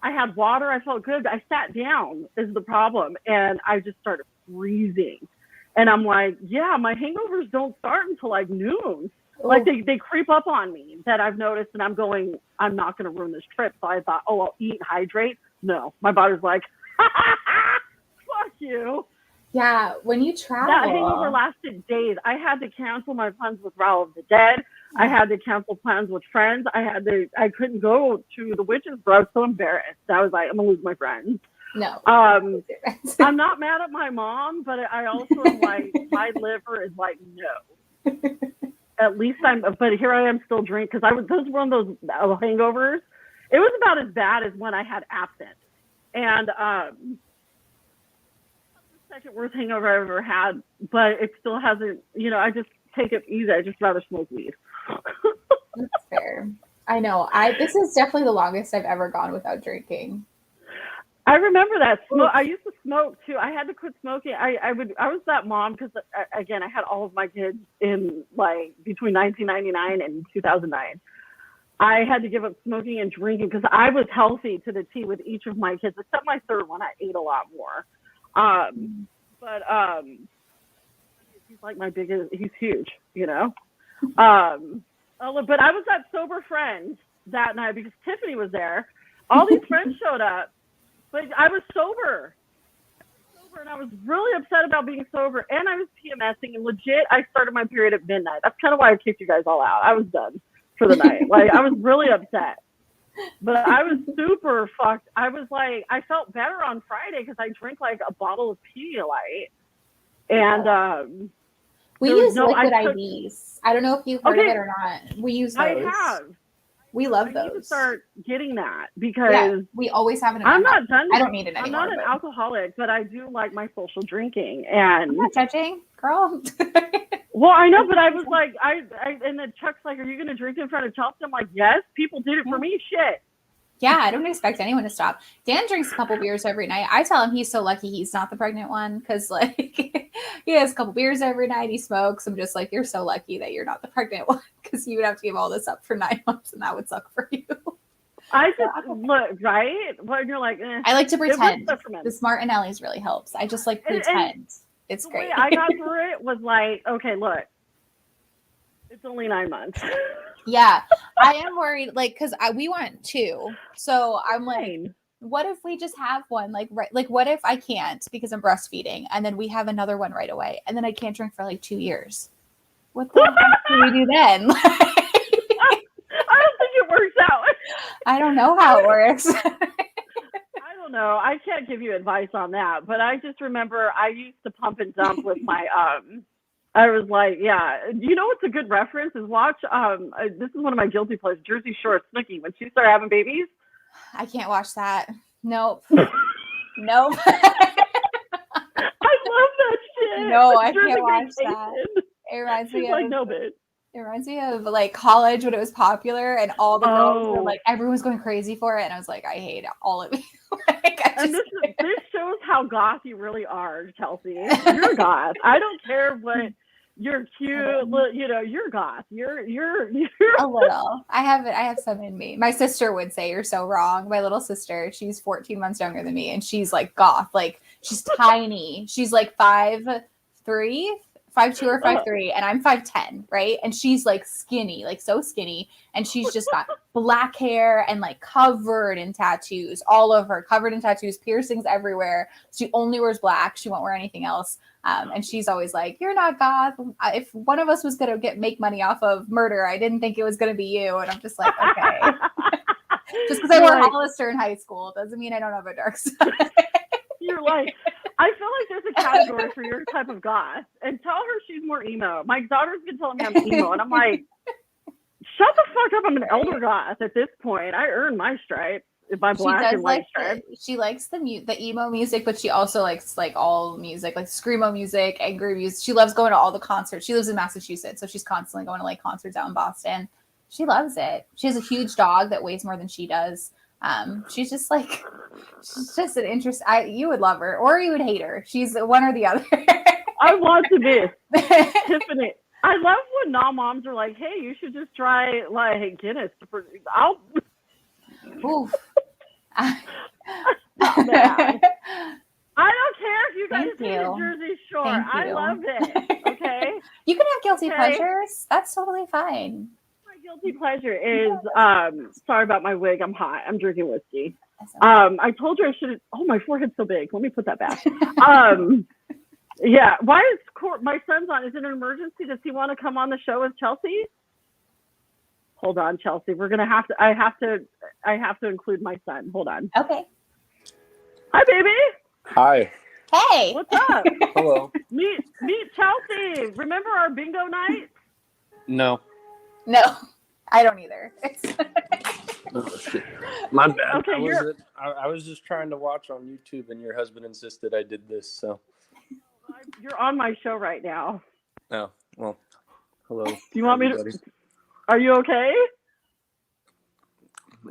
I had water. I felt good. I sat down is the problem. And I just started freezing. And I'm like, yeah, my hangovers don't start until like noon. Oh. Like they creep up on me, that I've noticed. And I'm going, I'm not going to ruin this trip. So I thought, oh, I'll eat and hydrate. No, my body's like, fuck you. Yeah, when you travel. That hangover lasted days. I had to cancel my plans with Raul of the Dead. I had to cancel plans with friends. I couldn't go to the witches, bro. I was so embarrassed. I was like, I'm gonna lose my friends. No. I'm not mad at my mom, but I also am like, my liver is like, no. At least but here I am still drinking, because those were one of those hangovers. It was about as bad as when I had absinthe. And the second worst hangover I've ever had, but it still hasn't, you know, I just take it easy. I just rather smoke weed. That's fair. I know. This is definitely the longest I've ever gone without drinking. I remember that. I used to smoke too. I had to quit smoking. I was that mom, because again, I had all of my kids in like between 1999 and 2009. I had to give up smoking and drinking because I was healthy to the T with each of my kids, except my third one. I ate a lot more. But he's like my biggest, he's huge, you know? But I was that sober friend that night because Tiffany was there. All these friends showed up, but I was sober. And I was really upset about being sober, and I was PMSing, and legit, I started my period at midnight. That's kind of why I kicked you guys all out. I was done for the night. Like, I was really upset. But I was super fucked. I was like, I felt better on Friday because I drank like a bottle of Pedialyte. And we use liquid IVs. I don't know if you've heard of it or not. We use those. I have. We love I those. need to start getting that because we always have it. I'm not done. I don't need it anymore. I'm not an alcoholic, but I do like my social drinking. And I'm not judging, girl. well, I know, but I was like, and then Chuck's like, "Are you going to drink in front of Chelsea?" I'm like, "Yes, people did it for me." Shit. Yeah, I don't expect anyone to stop. Dan drinks a couple beers every night. I tell him he's so lucky he's not the pregnant one because, like, he has a couple beers every night. He smokes. I'm just like, you're so lucky that you're not the pregnant one because you would have to give all this up for 9 months and that would suck for you. I just look, right? When you're like, I like to pretend. The Smart and Ellie's really helps. I just like pretend. And it's great. The way I got through it was like, okay, look, it's only 9 months. Yeah, I am worried, like, because we want 2. So I'm like, what if we just have one? Like, right, like, what if I can't because I'm breastfeeding, and then we have another one right away, and then I can't drink for like 2 years? What the heck do we do then? I don't think it works out. I don't know how it works. I don't know. I can't give you advice on that, but I just remember I used to pump and dump with my I was like, yeah. You know what's a good reference is watch. This is one of my guilty pleasures. Jersey Shore Snooki when she started having babies. I can't watch that. Nope. Nope. I love that shit. No, I can't watch that. It reminds me of like no bitch. It reminds me of like college when it was popular and all the girls were like, everyone's going crazy for it, and I was like, I hate all of you. And this shows how goth you really are, Chelsea. You're goth. I don't care what. You're cute, you know. You're goth. You're a little. I have some in me. My sister would say you're so wrong. My little sister, she's 14 months younger than me, and she's like goth. Like she's tiny. She's like 5'3", 5'2" or 5'3", and I'm 5'10", right? And she's like skinny, like so skinny, and she's just got black hair and like covered in tattoos, all over, covered in tattoos, piercings everywhere. She only wears black. She won't wear anything else. And she's always like, "You're not goth. If one of us was gonna make money off of murder, I didn't think it was gonna be you." And I'm just like, okay. Just because I wore Hollister in high school doesn't mean I don't have a dark side. You're like, I feel like there's a category for your type of goth, and tell her she's more emo. My daughter's been telling me I'm emo, and I'm like, shut the fuck up. I'm an elder goth at this point. I earned my stripes. My black and white stripes. She likes the emo music, but she also likes like all music, like screamo music, angry music. She loves going to all the concerts. She lives in Massachusetts, so she's constantly going to like concerts out in Boston. She loves it. She has a huge dog that weighs more than she does. She's just an interest. You would love her, or you would hate her. She's one or the other. I want to be Tiffany. I love when non-moms are like, "Hey, you should just try like Guinness." Oof. I don't care if you guys hate Jersey Shore. I love it. Okay. You can have guilty pleasures. That's totally fine. My guilty pleasure is sorry about my wig. I'm hot. I'm drinking whiskey. I told you I should. Oh, my forehead's so big. Let me put that back. Yeah. Why is my son's on? Is it an emergency? Does he want to come on the show with Chelsea? Hold on, Chelsea. We're gonna have to. I have to include my son. Hold on. Okay. Hi, baby. Hi. Hey. What's up? Hello. Meet Chelsea. Remember our bingo night? No. No, I don't either. Oh shit. My bad. Okay, I was just trying to watch on YouTube, and your husband insisted I did this. So. You're on my show right now. Oh well. Hello. Do you want me to? Are you okay?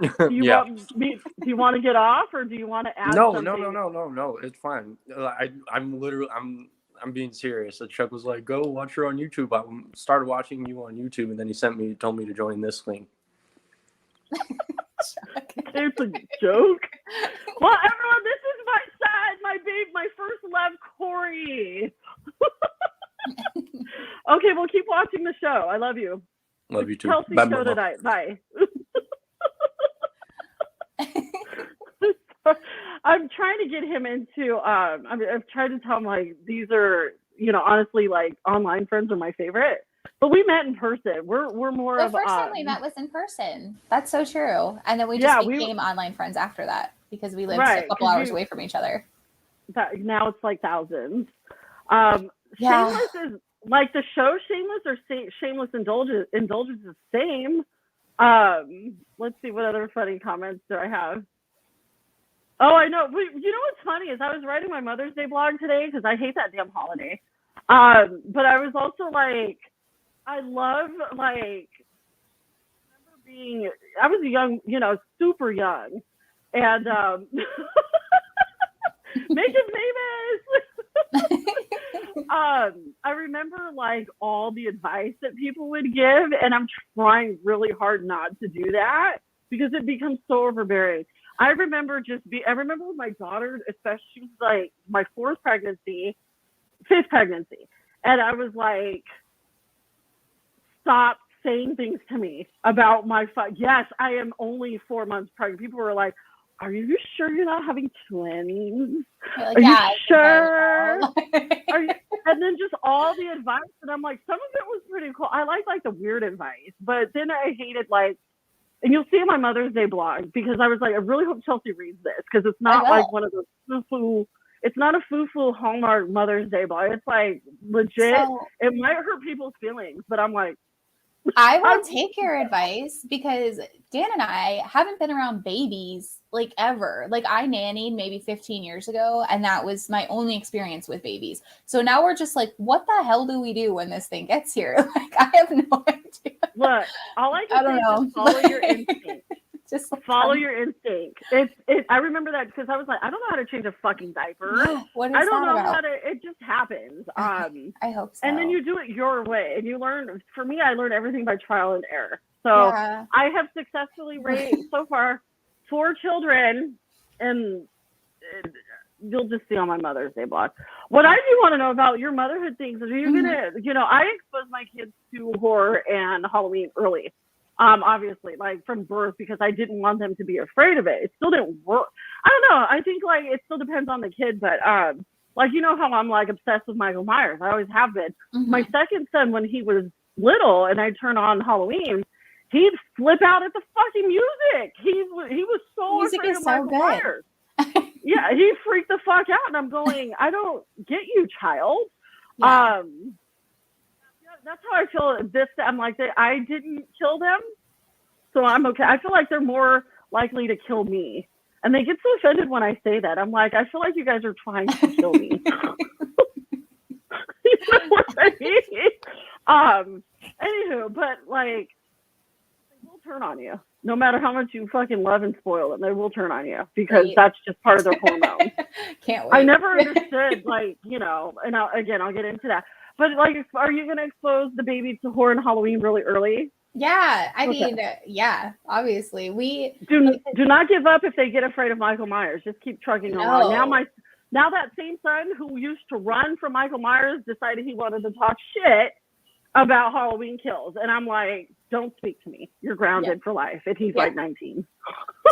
Do you want to get off, or do you want to add something? No. It's fine. I'm being serious. So Chuck was like, "Go watch her on YouTube." I started watching you on YouTube, and then he told me to join this link. It's a joke. Well, everyone, this is my son, my babe, my first love, Corey. Okay, well, keep watching the show. I love you. Love you too. Chelsea's Bye, show tonight. Bye. I'm trying to get him into. I've tried to tell him like these are, honestly, like online friends are my favorite. But we met in person. We're more of. The first time we met was in person. That's so true. And then we just became online friends after that because we lived a couple hours away from each other. Now it's like thousands. Yeah. Shameless is like the show Shameless or Shameless Indulgence is the same. Let's see, what other funny comments do I have? Oh, I know. You know what's funny is I was writing my Mother's Day blog today because I hate that damn holiday. But I was also like, I love, like, I was young, super young, and making famous. I remember like all the advice that people would give, and I'm trying really hard not to do that because it becomes so overbearing. I remember with my daughter, especially, she was like my fifth pregnancy, and I was like, stop saying things to me about yes, I am only 4 months pregnant. People were like, are you sure you're not having twins? Like, are you sure? And then just all the advice, and I'm like, some of it was pretty cool. I like the weird advice, but then I hated and you'll see in my Mother's Day blog, because I was like, I really hope Chelsea reads this, because it's not like one of those foo-foo. It's not a foo-foo Hallmark Mother's Day blog. It's like legit. It might hurt people's feelings, but I'm like, I will take your advice, because Dan and I haven't been around babies like ever. Like, I nannied maybe 15 years ago, and that was my only experience with babies. So now we're just like, what the hell do we do when this thing gets here? Like, I have no idea. Look, all I can say is follow your instinct. Just follow your instinct. I remember that because I was like, I don't know how to change a fucking diaper. Yeah, what is I don't that know about? how to. It just happens. I hope so. And then you do it your way, and you learn. For me, I learned everything by trial and error. So I have successfully raised so far 4 children, and you'll just see on my Mother's Day blog. What I do want to know about your motherhood things is, are you gonna, I exposed my kids to horror and Halloween early. Obviously, like from birth, because I didn't want them to be afraid of it. It still didn't work. I don't know. I think like it still depends on the kid, but like, you know how I'm like obsessed with Michael Myers. I always have been. My second son, when he was little and I turned on Halloween, he'd flip out at the fucking music. He was so afraid of Michael Myers. Yeah, he freaked the fuck out, and I'm going, I don't get you, child. Yeah. That's how I feel. I'm like, I didn't kill them, so I'm okay. I feel like they're more likely to kill me, and they get so offended when I say that. I'm like, I feel like you guys are trying to kill me. You know what I mean? Anywho, but like, they will turn on you. No matter how much you fucking love and spoil them, they will turn on you, because that's just part of their hormones. Can't wait. I never understood, like, and I'll get into that. But like, are you going to expose the baby to horror and Halloween really early? Yeah, I mean, yeah, obviously. We do not give up if they get afraid of Michael Myers. Just keep trucking along. Now that same son who used to run from Michael Myers decided he wanted to talk shit about Halloween kills, and I'm like, don't speak to me. You're grounded for life. And he's like 19.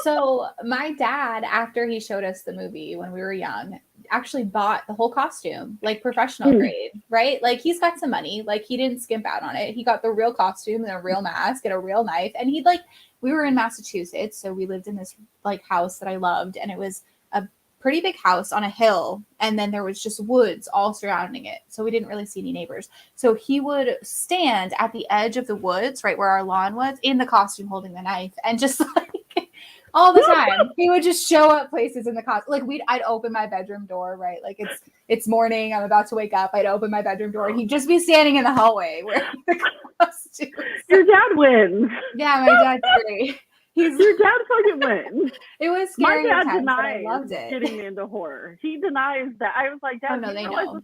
So my dad, after he showed us the movie when we were young, actually bought the whole costume, like professional grade, right? Like, he's got some money. Like, he didn't skimp out on it. He got the real costume and a real mask and a real knife. And we were in Massachusetts, so we lived in this like house that I loved, and it was a pretty big house on a hill, and then there was just woods all surrounding it, so we didn't really see any neighbors. So he would stand at the edge of the woods, right where our lawn was, in the costume holding the knife, and just like all the time he would just show up places in the costume. Like, I'd open my bedroom door, right, like it's morning, I'm about to wake up, I'd open my bedroom door, and he'd just be standing in the hallway wearing the costume. Your dad wins. Yeah, my dad's great. Your dad fucking wins. It was scary. My dad times, denies I loved it. getting me into horror. He denies that. I was like, Dad, oh, no, they know.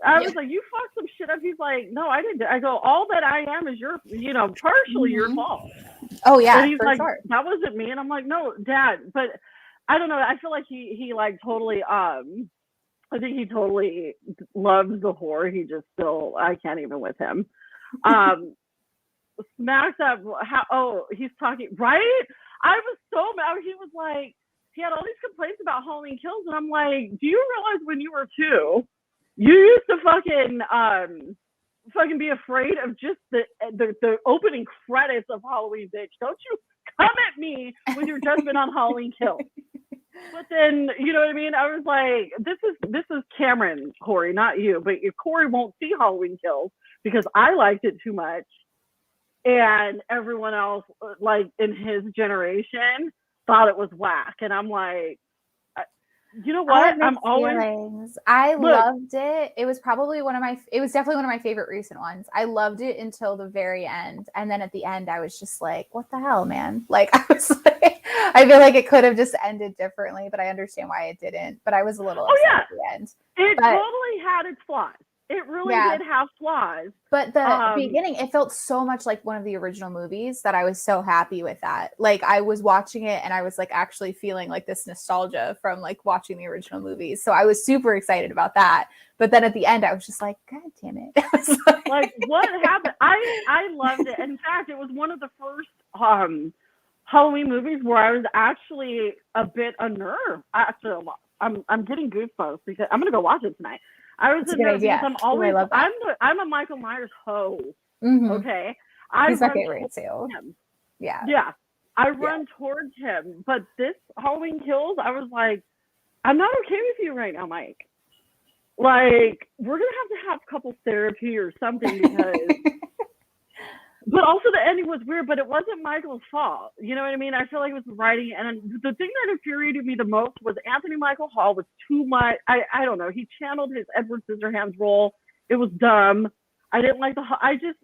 I was like, you fucked some shit up. He's like, no, I didn't. I go, all that I am is partially your fault. Oh yeah, and he's for like, sure. That wasn't me. And I'm like, no, Dad. But I don't know. I feel like he like totally. I think he totally loves the horror. He just I can't even with him. Smacked up. He's talking right. I was so mad. He was like, he had all these complaints about Halloween kills, and I'm like, do you realize when you were 2, you used to fucking be afraid of just the opening credits of Halloween, bitch? Don't you come at me with your judgment on Halloween kills. But then, you know what I mean? I was like, this is Cameron, Corey, not you. But if Corey won't see Halloween kills because I liked it too much, and everyone else, like in his generation, thought it was whack. And I'm like, you know what? I'm always feelings. I loved it. It was probably it was definitely one of my favorite recent ones. I loved it until the very end. And then at the end, I was just like, what the hell, man? Like, I was like, I feel like it could have just ended differently, but I understand why it didn't. But I was a little upset at the end. It totally had its flaws. It really did have flaws. But the beginning, it felt so much like one of the original movies that I was so happy with that. Like, I was watching it and I was like actually feeling like this nostalgia from like watching the original movies. So I was super excited about that. But then at the end, I was just like, God damn it. Like, what happened? I loved it. In fact, it was one of the first Halloween movies where I was actually a bit unnerved. Actually, I'm getting goosebumps because I'm going to go watch it tonight. I was in there because I'm a Michael Myers hoe. Mm-hmm. Okay. He's my favorite too. Yeah. Yeah. I run towards him. But this Halloween Kills, I was like, I'm not okay with you right now, Mike. Like, we're going to have couples therapy or something because but also the ending was weird, but it wasn't Michael's fault. You know what I mean? I feel like it was writing. And the thing that infuriated me the most was Anthony Michael Hall was too much. I don't know. He channeled his Edward Scissorhands role. It was dumb. I didn't like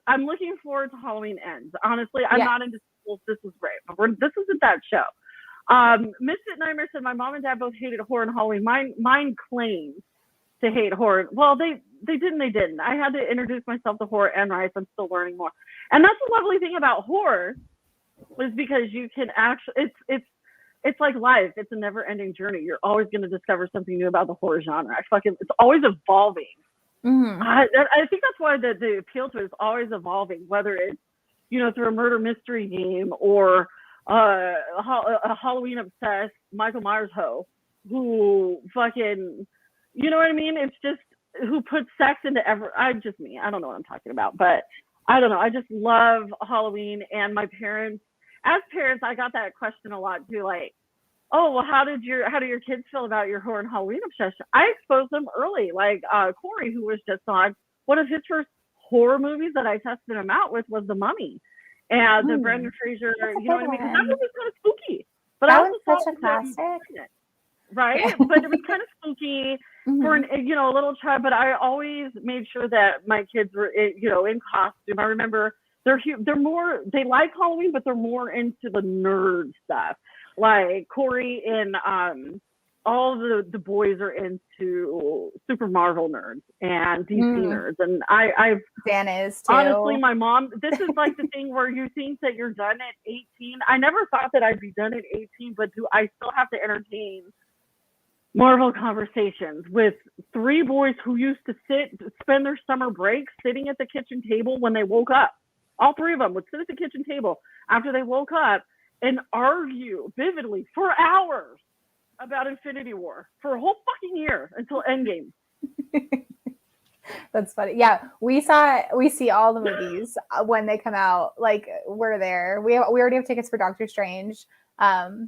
I'm looking forward to Halloween Ends. Honestly, I'm not into sequels. This was great. But this isn't that show. Misfit Nightmare said, my mom and dad both hated horror and Halloween. Mine claims to hate horror. Well, they didn't. I had to introduce myself to horror and Rice. I'm still learning more. And that's the lovely thing about horror is because you can actually, it's like life. It's a never ending journey. You're always going to discover something new about the horror genre. It's always evolving. Mm-hmm. I think that's why the appeal to it is always evolving, whether it's, through a murder mystery game or a Halloween obsessed Michael Myers hoe who fucking, you know what I mean? It's just who puts sex into I'm just me. I don't know what I'm talking about, but I don't know. I just love Halloween, and my parents, as parents, I got that question a lot too. Like, oh, well, how do your kids feel about your horror and Halloween obsession? I exposed them early. Like Corey, who was just on, one of his first horror movies that I tested him out with was The Mummy, and the Brendan Fraser. You know what I mean? That movie was kind of spooky, but that I also was such a classic. Right, but it was kind of spooky for a little child. But I always made sure that my kids were, in costume. I remember they like Halloween, but they're more into the nerd stuff. Like Corey and all the boys are into Super Marvel nerds and DC nerds, and Dan is too. Honestly, my mom. This is like the thing where you think that you're done at 18. I never thought that I'd be done at 18, but do I still have to entertain Marvel conversations with three boys who used to spend their summer breaks sitting at the kitchen table when they woke up. All three of them would sit at the kitchen table after they woke up and argue vividly for hours about Infinity War for a whole fucking year until Endgame. That's funny. Yeah, we see all the movies when they come out. Like, we're there. We already have tickets for Doctor Strange.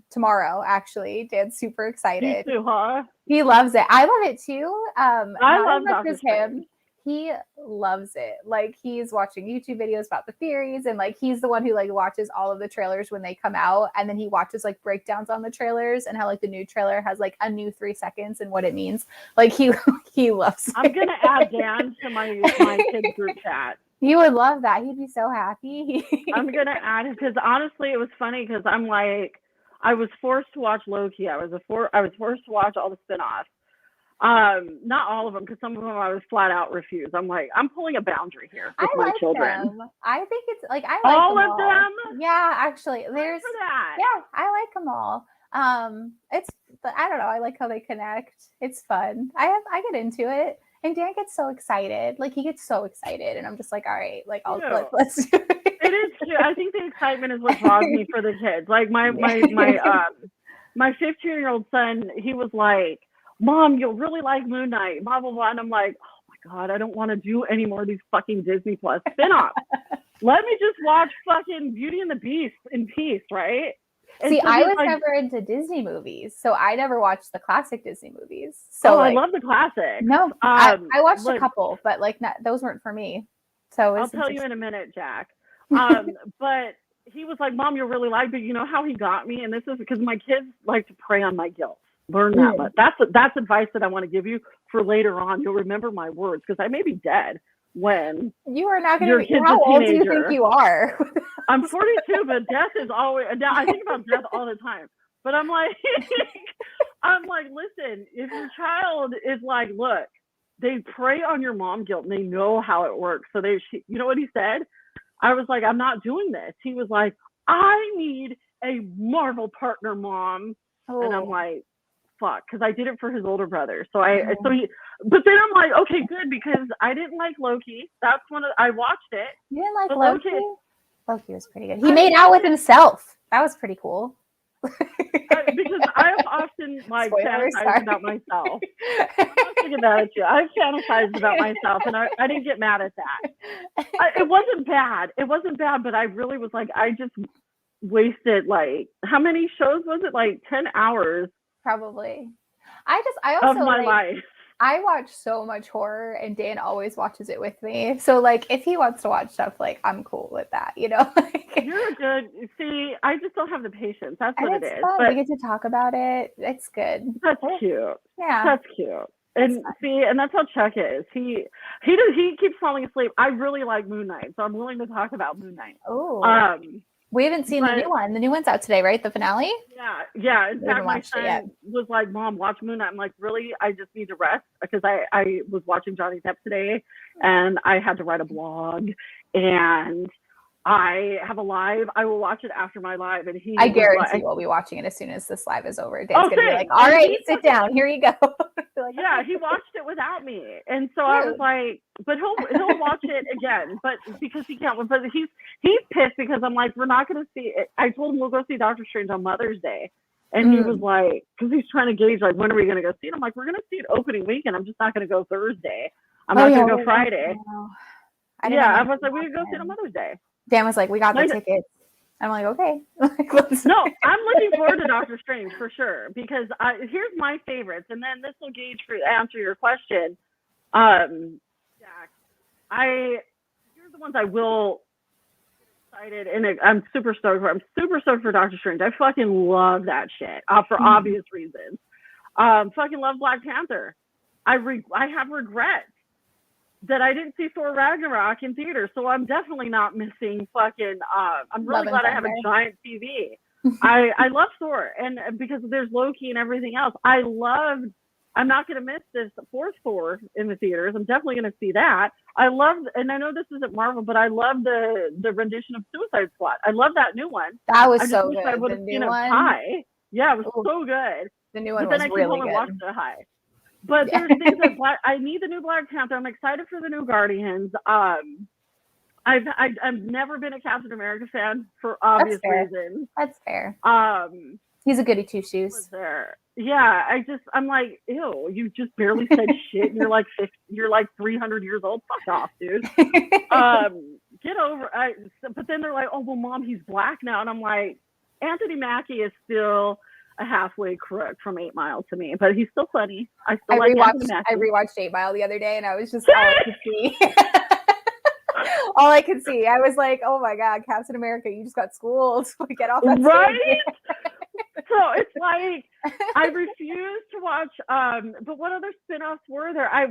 Tomorrow, actually. Dan's super excited. You too, huh? He loves it. I love it too. I love Doctor Strange. He loves it. Like, he's watching YouTube videos about the theories, and like he's the one who like watches all of the trailers when they come out, and then he watches like breakdowns on the trailers and how like the new trailer has like a new 3 seconds and what it means. Like, he loves it. I'm gonna add Dan to my kids group chat. He would love that. He'd be so happy. I'm gonna add it because honestly, it was funny because I'm like, I was forced to watch Loki. I was forced to watch all the spinoffs. Not all of them, because some of them I was flat out refused. I'm like, I'm pulling a boundary here with my children. Them. I think it's like I like all them of them. Yeah, actually, there's for that. Yeah, I like them all. I don't know. I like how they connect. It's fun. I get into it. And Dan gets so excited. Like, he gets so excited. And I'm just like, all right, like, let's do it. It is true. I think the excitement is what draws me for the kids. Like, my 15-year-old son, he was like, Mom, you'll really like Moon Knight, blah, blah, blah. And I'm like, oh, my God, I don't want to do any more of these fucking Disney Plus spinoffs. Let me just watch fucking Beauty and the Beast in peace, right? See, so I was never into Disney movies, so I never watched the classic Disney movies. So I love the classic. No, I watched a couple, but like those weren't for me. So I'll tell you in a minute, Jack. But he was like, Mom, you'll really like, but you know how he got me? And this is because my kids like to prey on my guilt. Learn that. But that's advice that I want to give you for later on. You'll remember my words because I may be dead when you are not going your to be. kid's How a old do you teenager. think you are? I'm 42, but death is always. I think about death all the time. But I'm like, listen, if your child is like, look, they prey on your mom guilt and they know how it works. So you know what he said? I was like, I'm not doing this. He was like, I need a Marvel partner, Mom. Oh. And I'm like, fuck, because I did it for his older brother. But then I'm like, okay, good, because I didn't like Loki. That's I watched it. You didn't like Loki? Loki was pretty good. He made out with himself. That was pretty cool. Because I've often fantasized about myself. I'm not thinking that at you. I've fantasized about myself, and I didn't get mad at that. It wasn't bad. It wasn't bad, but I really was like, I just wasted how many shows was it? Like 10 hours. Probably. I also of my life. I watch so much horror, and Dan always watches it with me. So if he wants to watch stuff, I'm cool with that, you know. You're good. See, I just don't have the patience. That's what it is. Fun. But we get to talk about it. It's good. That's cute. Yeah, that's cute. And and that's how Chuck is. He keeps falling asleep. I really like Moon Knight, so I'm willing to talk about Moon Knight. Oh. We haven't seen the new one. The new one's out today, right? The finale? Yeah. In fact, my son was like, Mom, watch Moon Knight. I'm like, really? I just need to rest because I was watching Johnny Depp today and I had to write a blog and I have a live. I will watch it after my live. And I guarantee we'll be watching it as soon as this live is over. Dan's going to be like, all right, sit down. Here you go. He watched it without me. And so I was like, but he'll watch it again, but because he can't, but he's pissed because I'm like, we're not going to see it. I told him we'll go see Doctor Strange on Mother's Day. And he was like, because he's trying to gauge, when are we going to go see it? I'm like, we're going to see it opening weekend. I'm just not going to go Thursday. I'm not going to go Friday. I was like, we can go see it on Mother's Day. Dan was like, we got the tickets. I'm like, okay. No, I'm looking forward to Doctor Strange for sure because here's my favorites, and then this will answer your question, Jack. Here's the ones I will get excited, and I'm super stoked for. I'm super stoked for Doctor Strange. I fucking love that shit for obvious reasons. Fucking love Black Panther. I have regrets that I didn't see Thor Ragnarok in theaters, so I'm definitely not missing fucking. I'm really glad I have a giant TV. I love Thor, and because there's Loki and everything else, I'm not going to miss this fourth Thor in the theaters. I'm definitely going to see that. And I know this isn't Marvel, but I love the rendition of Suicide Squad. I love that new one. That was so good. I would have seen it high. Yeah, it was so good. The new one was really good. But then I only watched it high. But there's things that I need the new Black Panther. I'm excited for the new Guardians. I've never been a Captain America fan for obvious reasons. That's fair. He's a goody two shoes. Yeah, I'm like, ew, you just barely said shit. And you're like 300 years old. Fuck off, dude. Get over. But then they're like, oh well, Mom, he's black now, and I'm like, Anthony Mackie is still a halfway crook from 8 Mile to me, but he's still funny. I rewatched 8 Mile the other day, and I was just all I could see. All I could see. I was like, oh my God, Captain America, you just got schooled. Get off that right? So it's like, I refuse to watch, but what other spinoffs were there? I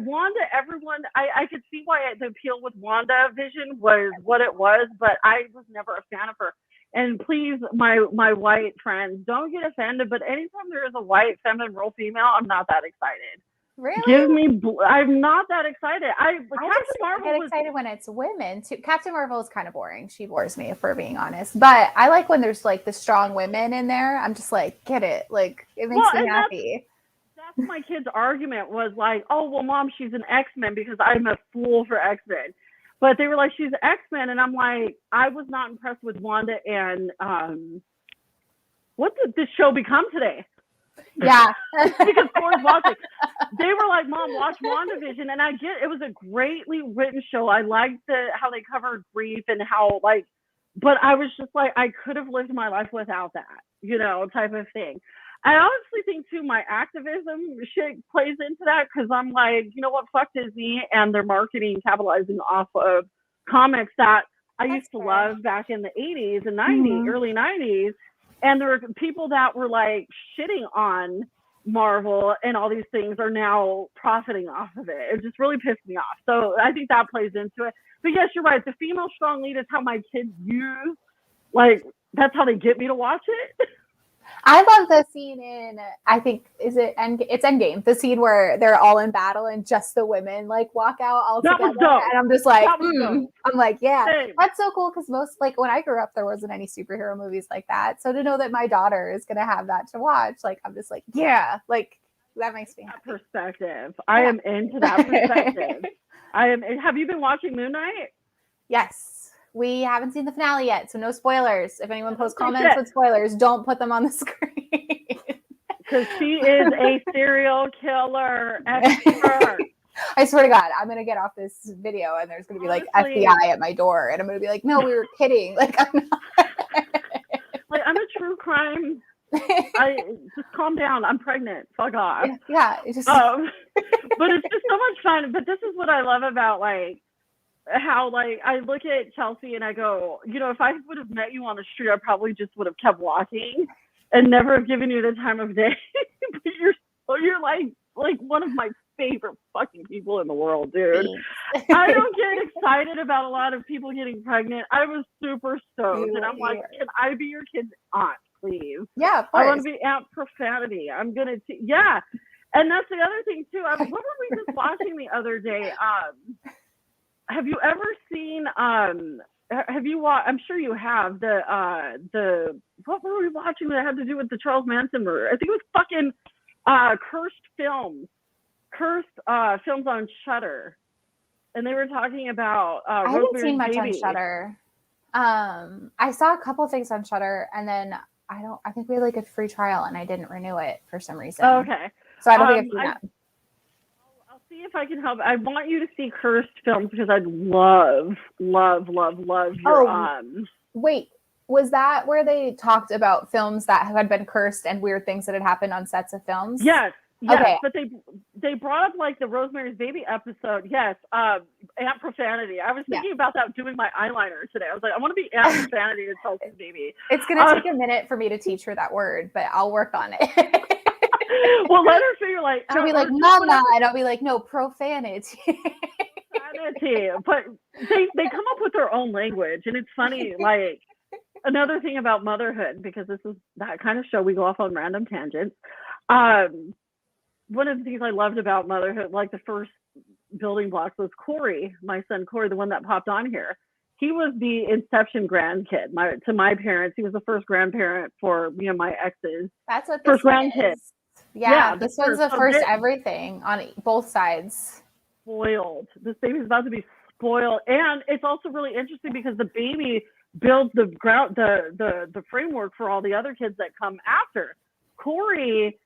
could see why the appeal with WandaVision was what it was, but I was never a fan of her. And please, my white friends, don't get offended, but anytime there is a white feminine role female, I'm not that excited. Really? I'm not that excited. Captain Marvel get excited when it's women too. Captain Marvel is kind of boring. She bores me, if we're being honest. But I like when there's the strong women in there. I'm just like, get it. It makes me happy. That's my kid's argument was like, oh, well, Mom, she's an X-Men because I'm a fool for X-Men. But they were like, she's X-Men. And I'm like, I was not impressed with Wanda and what did this show become today? Yeah. Because Ford's watching. They were like, Mom, watch WandaVision. And I get it was a greatly written show. I liked how they covered grief and how but I was just like, I could have lived my life without that, type of thing. I honestly think too, my activism shit plays into that because I'm like, you know what, fuck Disney and their marketing capitalizing off of comics that I That's used to fair. love back in the 80s and 90s, early 90s. And there were people that were like shitting on Marvel and all these things are now profiting off of it. It just really pissed me off. So I think that plays into it. But yes, you're right. The female strong lead is how my kids use, like, that's how they get me to watch it. I love the scene in, I think, it's Endgame, the scene where they're all in battle and just the women like walk out all That together. was dope. And I'm just like, That was dope. I'm like, yeah, Same. that's so cool. Cause most, like when I grew up, there wasn't any superhero movies like that. So to know that my daughter is going to have that to watch, like, I'm just like, yeah, like that makes me happy. Perspective. I am into that perspective. Have you been watching Moon Knight? Yes. We haven't seen the finale yet, so no spoilers. If anyone posts Okay, comments shit. with spoilers, don't put them on the screen. Because she is a serial killer expert. I swear to God, I'm going to get off this video and there's going to be like Honestly. FBI at my door. And I'm going to be like, no, we were kidding. Like, I'm not. Like, I'm a true crime. I just calm down. I'm pregnant. Fuck off. Yeah. It's just, But it's just so much fun. But this is what I love about, like, how, like, I look at Chelsea and I go, you know, if I would have met you on the street, I probably just would have kept walking and never have given you the time of day. But you're like one of my favorite fucking people in the world, dude. I don't get excited about a lot of people getting pregnant. I was super stoked, and I'm like, can I be your kid's aunt, please? Yeah, of course. I want to be Aunt Profanity. I'm gonna, yeah. And that's the other thing too. What were we just watching the other day? Have you ever seen? Have you watched? I'm sure you have the. What were we watching that had to do with the Charles Manson murder? I think it was fucking Cursed Films. Cursed Films on Shudder, and they were talking about. I haven't seen much Baby. on Shudder. I saw a couple things on Shudder, and then I think we had like a free trial, and I didn't renew it for some reason. Oh, okay. So I don't think I've seen that. I'll see if I can help. I want you to see Cursed Films because I'd love your Wait, was that where they talked about films that had been cursed and weird things that had happened on sets of films? Yes, okay. But they brought up like the Rosemary's Baby episode. Yes, Aunt Profanity. I was thinking about that doing my eyeliner today. I was like, I want to be Aunt Profanity to Chelsea's baby. It's gonna take a minute for me to teach her that word, but I'll work on it. Well, let her figure like. She'll be like, Mama, and I'll be like, no, profanity. Profanity. But they come up with their own language, and it's funny. Like another thing about motherhood, because this is that kind of show we go off on random tangents. One of the things I loved about motherhood, like the first building blocks, was Corey, my son Corey, the one that popped on here. He was the inception grandkid. To my parents, he was the first grandparent for my exes. That's what first grandkid. Yeah, this one's the first everything on both sides. Spoiled. This baby's about to be spoiled, and it's also really interesting because the baby builds the ground, the framework for all the other kids that come after. Corey,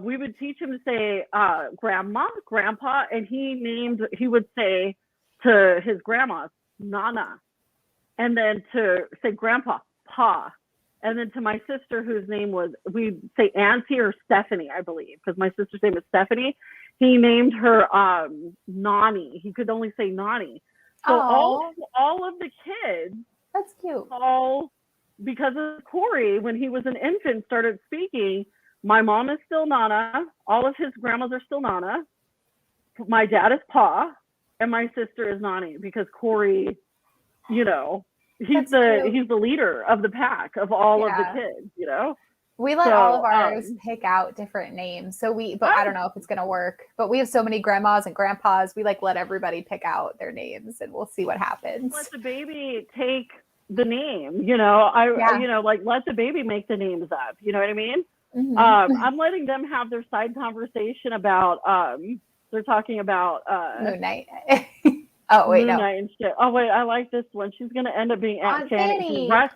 we would teach him to say grandma, grandpa, and he would say to his grandma, Nana, and then to say grandpa, Pa. And then to my sister, whose name was, we'd say Auntie or Stephanie, I believe, because my sister's name is Stephanie. He named her Nani. He could only say Nani. So all of the kids, that's cute. All because of Corey, when he was an infant, started speaking. My mom is still Nana. All of his grandmas are still Nana. My dad is Pa, and my sister is Nani because Corey, he's the leader of the pack of all of the kids, We let all of ours pick out different names. But I don't know if it's going to work, but we have so many grandmas and grandpas. We let everybody pick out their names and we'll see what happens. Let the baby take the name, let the baby make the names up. You know what I mean? Mm-hmm. I'm letting them have their side conversation about, they're talking about, Moon Knight. Oh, wait, Moon no. Knight and shit. Oh, wait, I like this one. She's going to end up being Aunt Fanny. That's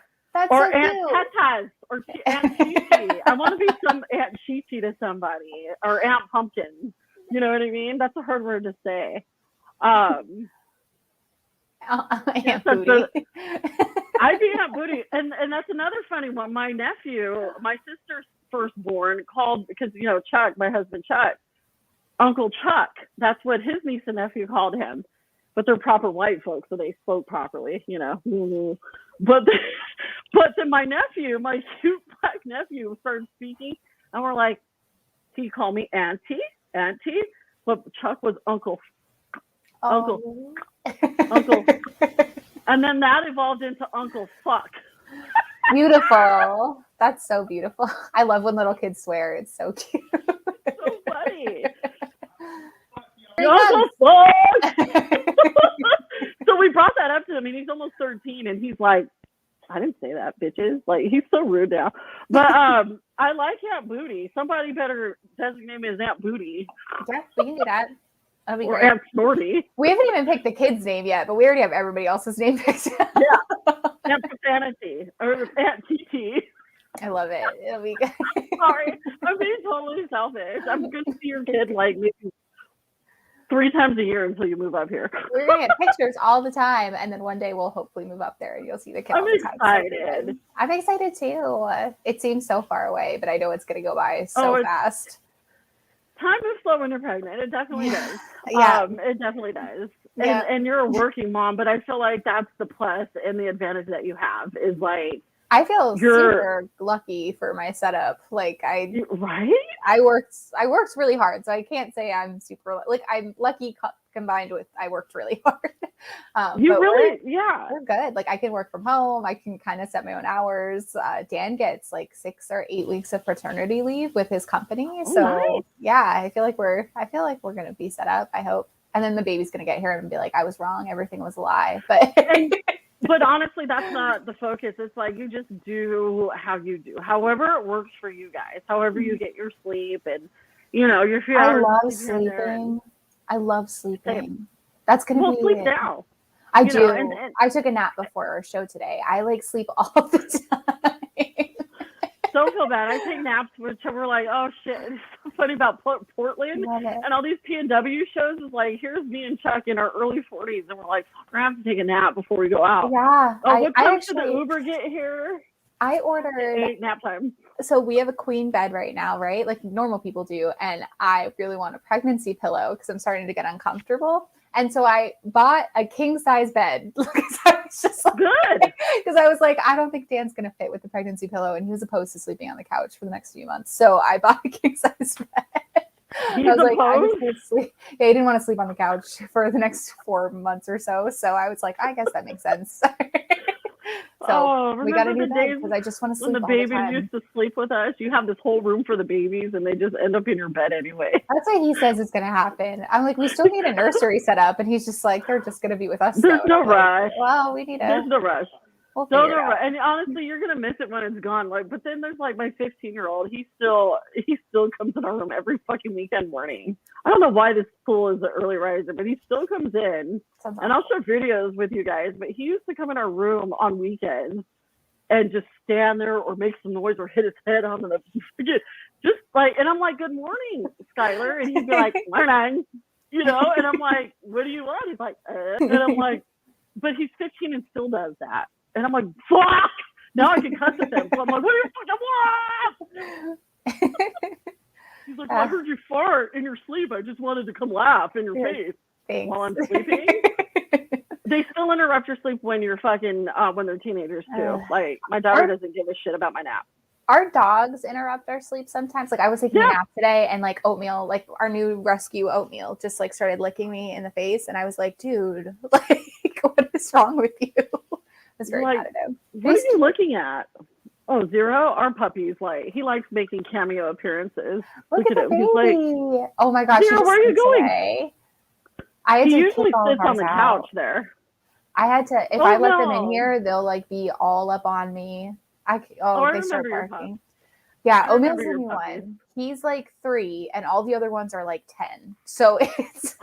or so Aunt cute. Tetas or Aunt Chi-Chi. I want to be some Aunt Chi-Chi to somebody or Aunt Pumpkin. You know what I mean? That's a hard word to say. Aunt Booty. I'd be Aunt Booty. And that's another funny one. My nephew, my sister's firstborn, called, because, Chuck, my husband Chuck, Uncle Chuck. That's what his niece and nephew called him. but they're proper white folks, so they spoke properly, you know. Mm-hmm. But then my nephew, my cute black nephew, started speaking, and we're like, he called me auntie, but Chuck was uncle. Oh. Uncle. And then that evolved into Uncle Fuck. Beautiful. That's so beautiful. I love when little kids swear. It's so cute. So funny. There he Uncle Fuck! So we brought that up to him, and he's almost 13, and he's like, I didn't say that, bitches. Like, he's so rude now. But I like Aunt Booty. Somebody better designate me as Aunt Booty. Yeah, we can do that. That'd be Or great. Aunt Snorty. We haven't even picked the kid's name yet, but we already have everybody else's name picked. Yeah. Aunt Profanity. Or Aunt TT. I love it. It'll be good. Sorry. I'm being totally selfish. I'm going to see your kid like maybe 3 times a year until you move up here. We're going to get pictures all the time, and then one day we'll hopefully move up there and you'll see the kid all the time. excited. I'm excited too. It seems so far away, but I know it's going to go by so fast. Time moves slow when you're pregnant. It definitely does. Yeah. It definitely does. Yeah. And you're a working mom, but I feel like that's the plus and the advantage that you have is like I feel super lucky for my setup. Like right? I worked really hard, so I can't say I'm super like I'm lucky combined with I worked really hard. You but really, we're good. Like I can work from home. I can kind of set my own hours. Dan gets like 6 or 8 weeks of paternity leave with his company. So nice. yeah, I feel like we're gonna be set up. I hope. And then the baby's gonna get here and be like, I was wrong. Everything was a lie. But honestly, that's not the focus. It's like you just do how you do, however it works for you guys, however you get your sleep and, you know, your few hours. I love sleeping. That's going to be sleep now. I do. And I took a nap before our show today. I like sleep all the time. Don't feel bad. I take naps, which we're like, oh shit. It's so funny about Portland and all these PNW shows is like, here's me and Chuck in our early 40s, and we're like, we're gonna have to take a nap before we go out. Yeah. Oh, what time should the Uber get here? I ordered nap time. So we have a queen bed right now, right? Like normal people do, and I really want a pregnancy pillow because I'm starting to get uncomfortable. And so I bought a king size bed because I was just like, good. Because I was like, I don't think Dan's going to fit with the pregnancy pillow. And he was opposed to sleeping on the couch for the next few months. So I bought a king size bed. He's I was like, I just can't sleep. Yeah, he didn't want to sleep on the couch for the next 4 months or so. So I was like, I guess that makes sense. So we got to do that because I just want to sleep. When the babies used to sleep with us, you have this whole room for the babies, and they just end up in your bed anyway. That's what he says is going to happen. I'm like, we still need a nursery set up, and he's just like, they're just going to be with us. There's no rush. Like, well, we need a. There's no rush. We'll and honestly, you're gonna miss it when it's gone. Like, but then there's like my 15-year-old. He still comes in our room every fucking weekend morning. I don't know why this fool is an early riser, but he still comes in. And I'll share videos with you guys. But he used to come in our room on weekends and just stand there or make some noise or hit his head on the just like. And I'm like, "Good morning, Skylar," and he'd be like, "Morning," you know. And I'm like, "What do you want?" He's like, and I'm like, "But he's 15 and still does that." And I'm like, fuck! Now I can cuss at them. So I'm like, what are you fucking He's like, well, I heard you fart in your sleep. I just wanted to come laugh in your face while I'm sleeping. They still interrupt your sleep when you're fucking, when they're teenagers too. Like, my daughter doesn't give a shit about my nap. Our dogs interrupt our sleep sometimes. Like, I was taking a nap today, and like Oatmeal, like our new rescue Oatmeal, just like started licking me in the face. And I was like, dude, like, what is wrong with you? It's very competitive. What are you looking at? Oh, Zero, our puppy's like, he likes making cameo appearances. Look at him. He's like, oh my gosh, Zero, where are you going? Today. He usually sits on the couch there. I had to, if I let them in here, they'll like be all up on me. They start barking. Yeah, Oatmeal's the new one. He's like 3, and all the other ones are like 10. So it's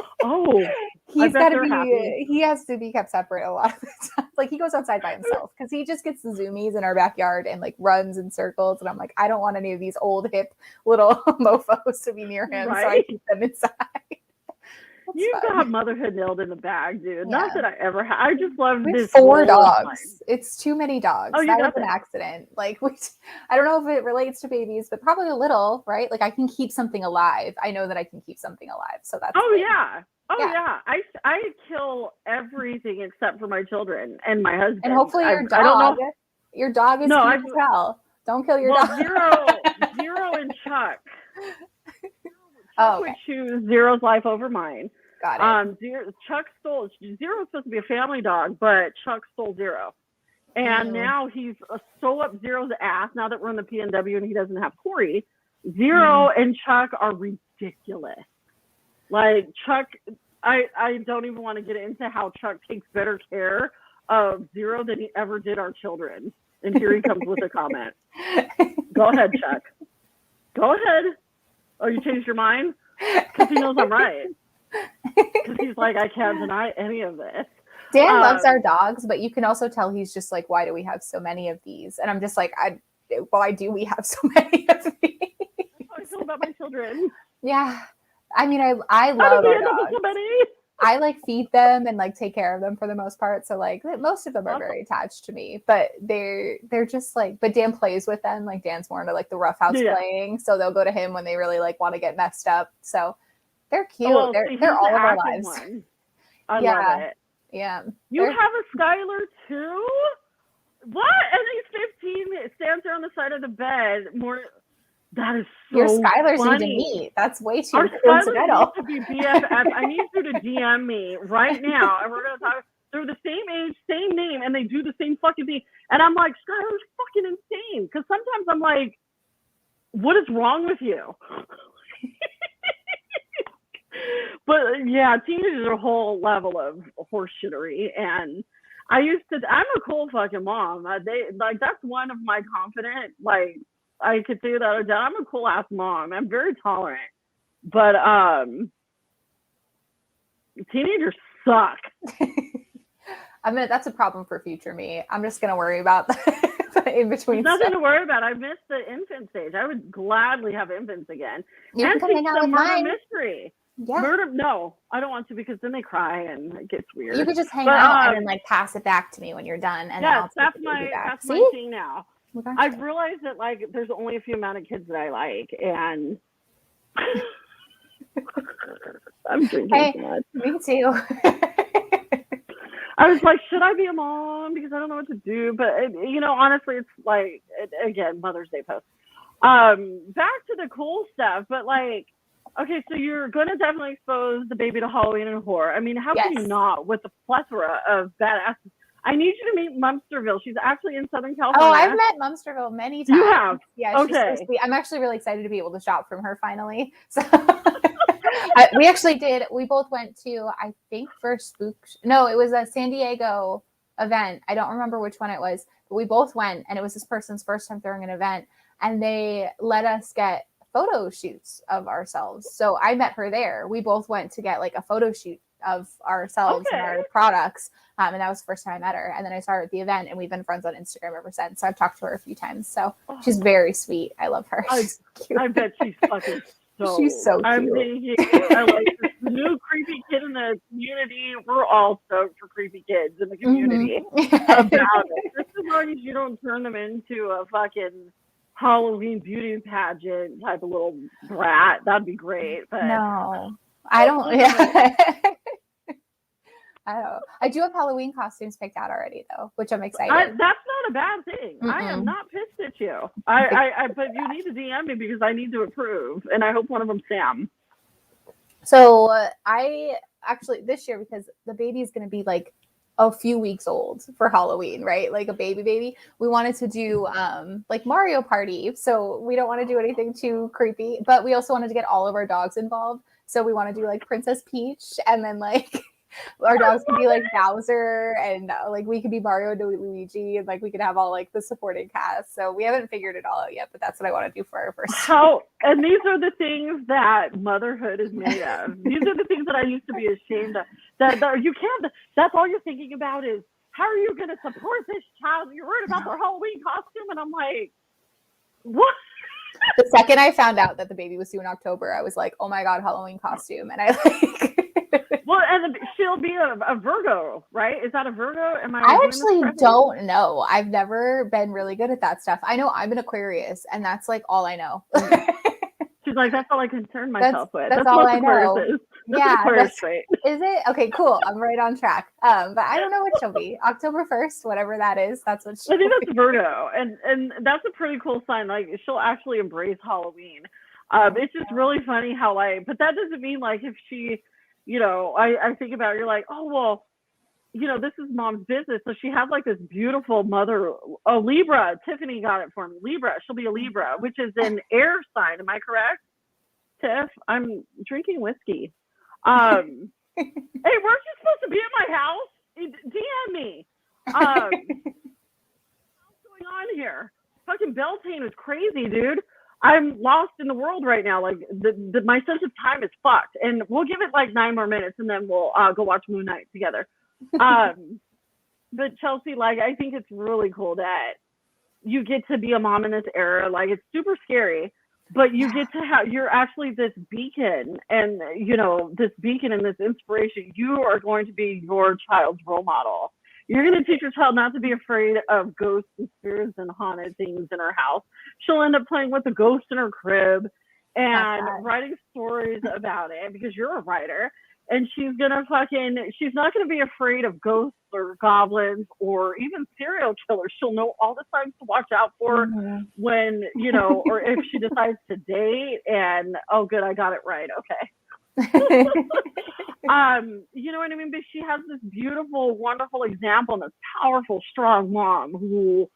he's got to be. He has to be kept separate a lot of the time. Like he goes outside by himself because he just gets the zoomies in our backyard and like runs in circles. And I'm like, I don't want any of these old hip little mofos to be near him, so I keep them inside. You've got motherhood nailed in the bag, dude. Yeah. Not that I ever had. I just love this. 4 dogs. It's too many dogs. Oh, that was an accident. Like, I don't know if it relates to babies, but probably a little, right? Like, I can keep something alive. I know that I can keep something alive. So that's. Oh, yeah. Oh Yeah. yeah. I kill everything except for my children and my husband. And hopefully your dog. I don't know. Your dog is No, cute as hell. Don't kill your dog. Zero and Chuck. Oh, Chuck okay. would choose Zero's life over mine. Got it. Chuck stole Zero's supposed to be a family dog, but Chuck stole Zero. And now he's so up Zero's ass now that we're in the PNW and he doesn't have Corey. Zero and Chuck are ridiculous. Like Chuck, I don't even want to get into how Chuck takes better care of Zero than he ever did our children. And here he comes with a comment. Go ahead, Chuck. Go ahead. Oh, you changed your mind? Because he knows I'm right. Because he's like, I can't deny any of this. Dan loves our dogs, but you can also tell he's just like, why do we have so many of these? And I'm just like, why do we have so many of these? That's how I feel about my children. Yeah. I mean, I love our dogs. So many? I like feed them and like take care of them for the most part. So like most of them are very attached to me, but they're just like, but Dan plays with them. Like Dan's more into like the roughhouse playing. So they'll go to him when they really like want to get messed up. So they're cute. Oh, they're all of our lives. One. I love it. Yeah. You have a Skylar too? What? And he's 15. It stands there on the side of the bed. That is so Your Skylers funny. need to meet. That's way too Our coincidental. Skylers need to be BFF. I need you to DM me right now, and we're gonna talk. They're the same age, same name, and they do the same fucking thing. And I'm like, Skylar's fucking insane. Because sometimes I'm like, what is wrong with you? But yeah, teenagers are a whole level of horseshittery, and I'm a cool fucking mom. That's one of my confident, like, I could say that I'm a cool ass mom. I'm very tolerant, but teenagers suck. That's a problem for future me. I'm just gonna worry about the in between. There's nothing to worry about. I missed the infant stage. I would gladly have infants again. You and can come hang out with mine. Mystery. Yeah. No, I don't want to because then they cry and it gets weird. You could just hang out and then like pass it back to me when you're done. And yes, that's my thing now. Oh my gosh, I've realized that like there's only a few amount of kids that I like, and I'm drinking too much. Me too. I was like, should I be a mom? Because I don't know what to do. But honestly, it's like again, Mother's Day post. Back to the cool stuff, but like. Okay, so you're going to definitely expose the baby to Halloween and horror. I mean, how can you not with the plethora of badasses? I need you to meet Mumsterville. She's actually in Southern California. Oh, I've met Mumsterville many times. You have? Yeah, okay. She's so sweet. I'm actually really excited to be able to shop from her finally. So we actually did. We both went to, I think, it was a San Diego event. I don't remember which one it was, but we both went, and it was this person's first time throwing an event, and they let us get photo shoots of ourselves. So I met her there. We both went to get like a photo shoot of ourselves and our products. And that was the first time I met her. And then I saw her at the event, and we've been friends on Instagram ever since. So I've talked to her a few times. So she's very sweet. I love her. She's cute. I bet she's fucking she's so cute. I'm thinking, I like this new creepy kid in the community. We're all stoked for creepy kids in the community about it. Just as long as you don't turn them into a fucking Halloween beauty pageant type of little brat, that'd be great. But no, I don't. Yeah. I don't. I do have Halloween costumes picked out already, though, which I'm excited. That's not a bad thing. I am not pissed at you. But you need to DM me because I need to approve, and I hope one of them's Sam. So I actually this year, because the baby is going to be like a few weeks old for Halloween, right? Like a baby. We wanted to do like Mario Party. So we don't want to do anything too creepy, but we also wanted to get all of our dogs involved. So we want to do like Princess Peach, and then like our dogs could be like Bowser, and like we could be Mario and Luigi, and like we could have all like the supporting cast. So we haven't figured it all out yet, but that's what I want to do for our first. And these are the things that motherhood is made of. These are the things that I used to be ashamed of. That you can't. That's all you're thinking about is how are you going to support this child? You're worried about their Halloween costume, and I'm like, what? The second I found out that the baby was due in October, I was like, oh my god, Halloween costume, and I like. Well, and she'll be a Virgo, right? Is that a Virgo? I actually don't know. I've never been really good at that stuff. I know I'm an Aquarius, and that's like all I know. She's like, that's all I concern myself with. That's all I know. Yeah, Aquarius trait. is it? Okay, cool. I'm right on track. But I don't know what she'll be. October 1st, whatever that is, that's what she'll I think be. that's Virgo, and that's a pretty cool sign. Like she'll actually embrace Halloween. It's just really funny how but that doesn't mean like if she, I think about it, you're like, oh well, this is mom's business. So she had like this beautiful mother, a Libra. Tiffany got it for me. Libra. She'll be a Libra, which is an air sign. Am I correct, Tiff? I'm drinking whiskey. Hey, weren't you supposed to be at my house? DM me. What's going on here? Fucking Beltane is crazy, dude. I'm lost in the world right now. Like my sense of time is fucked. And we'll give it like 9 more minutes, and then we'll go watch Moon Knight together. But Chelsea, like, I think it's really cool that you get to be a mom in this era. Like, it's super scary, but you get to you're actually this beacon, and this beacon and this inspiration. You are going to be your child's role model. You're going to teach your child not to be afraid of ghosts and spirits and haunted things in her house. She'll end up playing with a ghost in her crib and writing stories about it because you're a writer. And she's not going to be afraid of ghosts or goblins or even serial killers. She'll know all the signs to watch out for when, or if she decides to date and, oh, good, I got it right. Okay. You know what I mean? But she has this beautiful, wonderful example and this powerful, strong mom who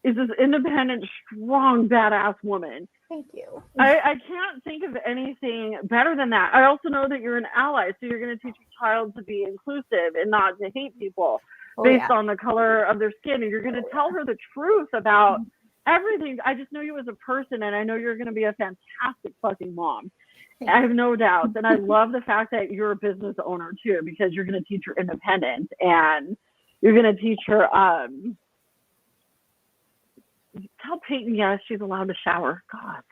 is this independent, strong, badass woman. Thank you. I can't think of anything better than that. I also know that you're an ally, so you're going to teach your child to be inclusive and not to hate people based on the color of their skin. And you're going to tell her the truth about everything. I just know you as a person, and I know you're going to be a fantastic fucking mom. I have no doubts. And I love the fact that you're a business owner too, because you're going to teach her independence, and you're going to teach her, tell Peyton, yes, she's allowed to shower. God.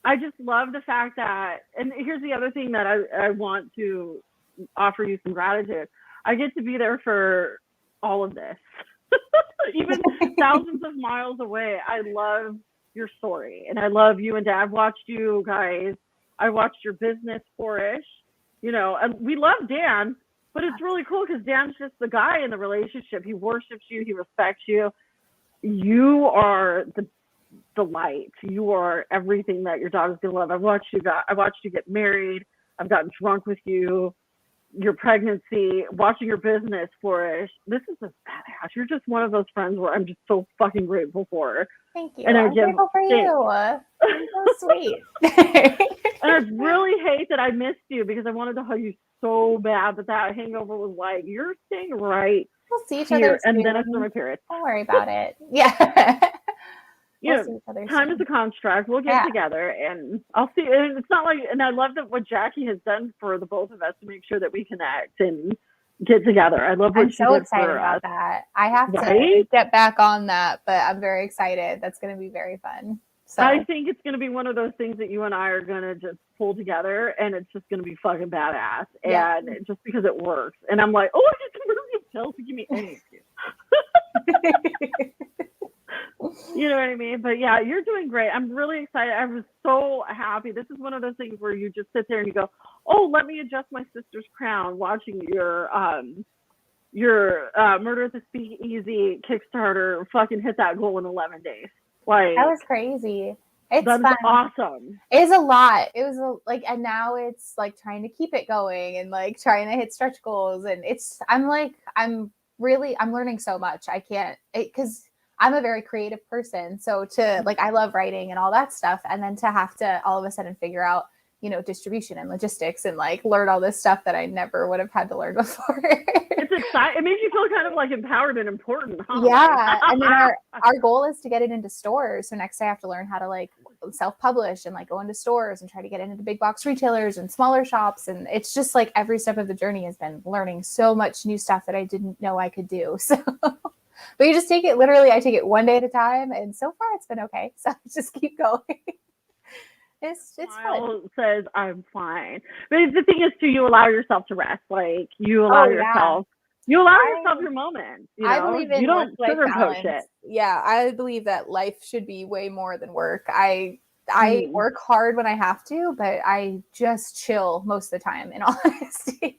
I just love the fact that, and here's the other thing that I want to offer you some gratitude. I get to be there for all of this, even thousands of miles away. I love your story, and I love you and Dad. I've watched you guys. I watched your business flourish, and we love Dan, but it's really cool because Dan's just the guy in the relationship. He worships you. He respects you. You are the light. You are everything that your daughter's gonna love. I watched you get married. I've gotten drunk with you. Your pregnancy, watching your business flourish. This is just badass. You're just one of those friends where I'm just so fucking grateful for. Thank you. And I'm grateful for you. You're so sweet. And I really hate that I missed you because I wanted to hug you so bad, but that hangover was like, you're staying right. We'll see each here, other soon. And then I started my period. Don't worry about it. Yeah. We'll see each other time soon. Is a construct. We'll get together, and I'll see. And it's not like, and I love that what Jackie has done for the both of us to make sure that we connect and get together. I love what I'm she so did excited for about us. that. I have to get back on that, but I'm very excited. That's going to be very fun. So I think it's going to be one of those things that you and I are going to just pull together, and it's just going to be fucking badass. And just because it works. And I'm like, oh, I get to move you pills to give me any excuse. You know what I mean? But yeah, you're doing great. I'm really excited. I was so happy. This is one of those things where you just sit there and you go, oh, let me adjust my sister's crown watching your Murder at the Speakeasy Kickstarter fucking hit that goal in 11 days. Like, that was crazy. It's fun. Awesome. It was a lot. It was and now it's like trying to keep it going and like trying to hit stretch goals. And I'm learning so much. I can't, because I'm a very creative person. So I love writing and all that stuff. And then to have to all of a sudden figure out, distribution and logistics and like learn all this stuff that I never would have had to learn before. It's exciting. It makes you feel kind of like empowered and important, huh? Yeah. And then our goal is to get it into stores. So next I have to learn how to like self-publish and like go into stores and try to get into big box retailers and smaller shops. And it's just like every step of the journey has been learning so much new stuff that I didn't know I could do. So, but you just take it literally. I take it one day at a time. And so far it's been okay. So just keep going. It's fun. Says I'm fine, but the thing is, you allow yourself to rest. Like you allow yourself your moment. I believe in you don't sugarcoat it. Yeah, I believe that life should be way more than work. I I work hard when I have to, but I just chill most of the time, in all honesty.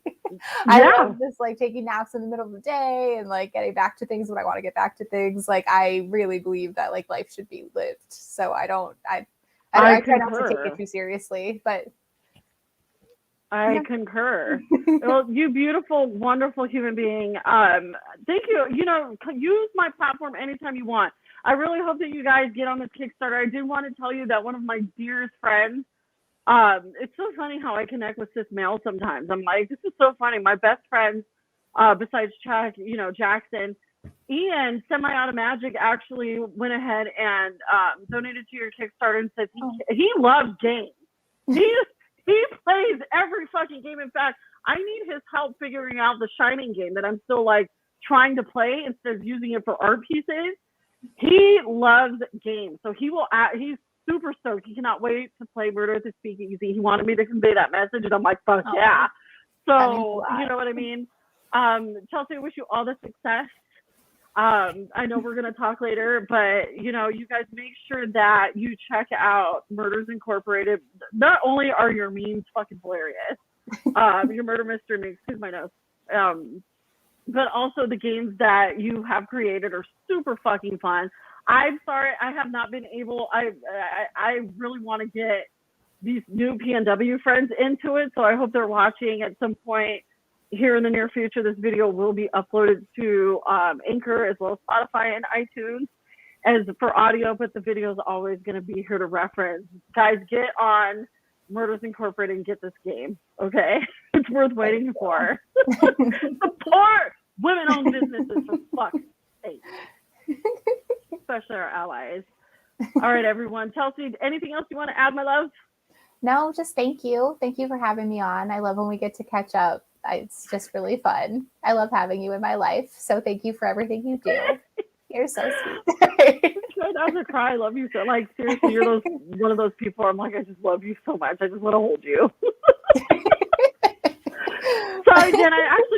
I love just like taking naps in the middle of the day and like getting back to things when I want to get back to things. Like I really believe that like life should be lived. So I try not to take it too seriously, but I concur. Well, you beautiful, wonderful human being. Thank you. You know, use my platform anytime you want. I really hope that you guys get on this Kickstarter. I did want to tell you that one of my dearest friends, it's so funny how I connect with cis males sometimes. I'm like, this is so funny. My best friends, besides Chuck, you know, Jackson, Ian, Semi-Automagic actually went ahead and donated to your Kickstarter and said he loves games. He plays every fucking game. In fact, I need his help figuring out the Shining game that I'm still like trying to play instead of using it for art pieces. He loves games, so he's super stoked. He cannot wait to play Murder at the Speakeasy. He wanted me to convey that message, and I'm like, fuck yeah. So you know what I mean. Chelsea, I wish you all the success. I know we're gonna talk later, but you know, you guys make sure that you check out Murders Incorporated. Not only are your memes fucking hilarious, your murder mystery makes, excuse my nose, but also the games that you have created are super fucking fun. I'm sorry, I have not been able. I really want to get these new PNW friends into it, so I hope they're watching at some point. Here in the near future, this video will be uploaded to Anchor as well as Spotify and iTunes as for audio, but the video is always going to be here to reference. Guys, get on Murders Incorporated and get this game, okay? It's worth waiting for. Support women-owned businesses, for fuck's sake. Especially our allies. All right, everyone. Chelsea, anything else you want to add, my love? No, just thank you. Thank you for having me on. I love when we get to catch up. It's just really fun. I love having you in my life. So thank you for everything you do. You're so sweet. I not to cry. I love you so. Like seriously, you're one of those people. I'm like, I just love you so much. I just want to hold you. Sorry, Jen.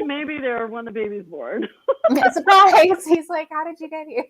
Maybe there when the baby's born. Surprise! He's like, how did you get here?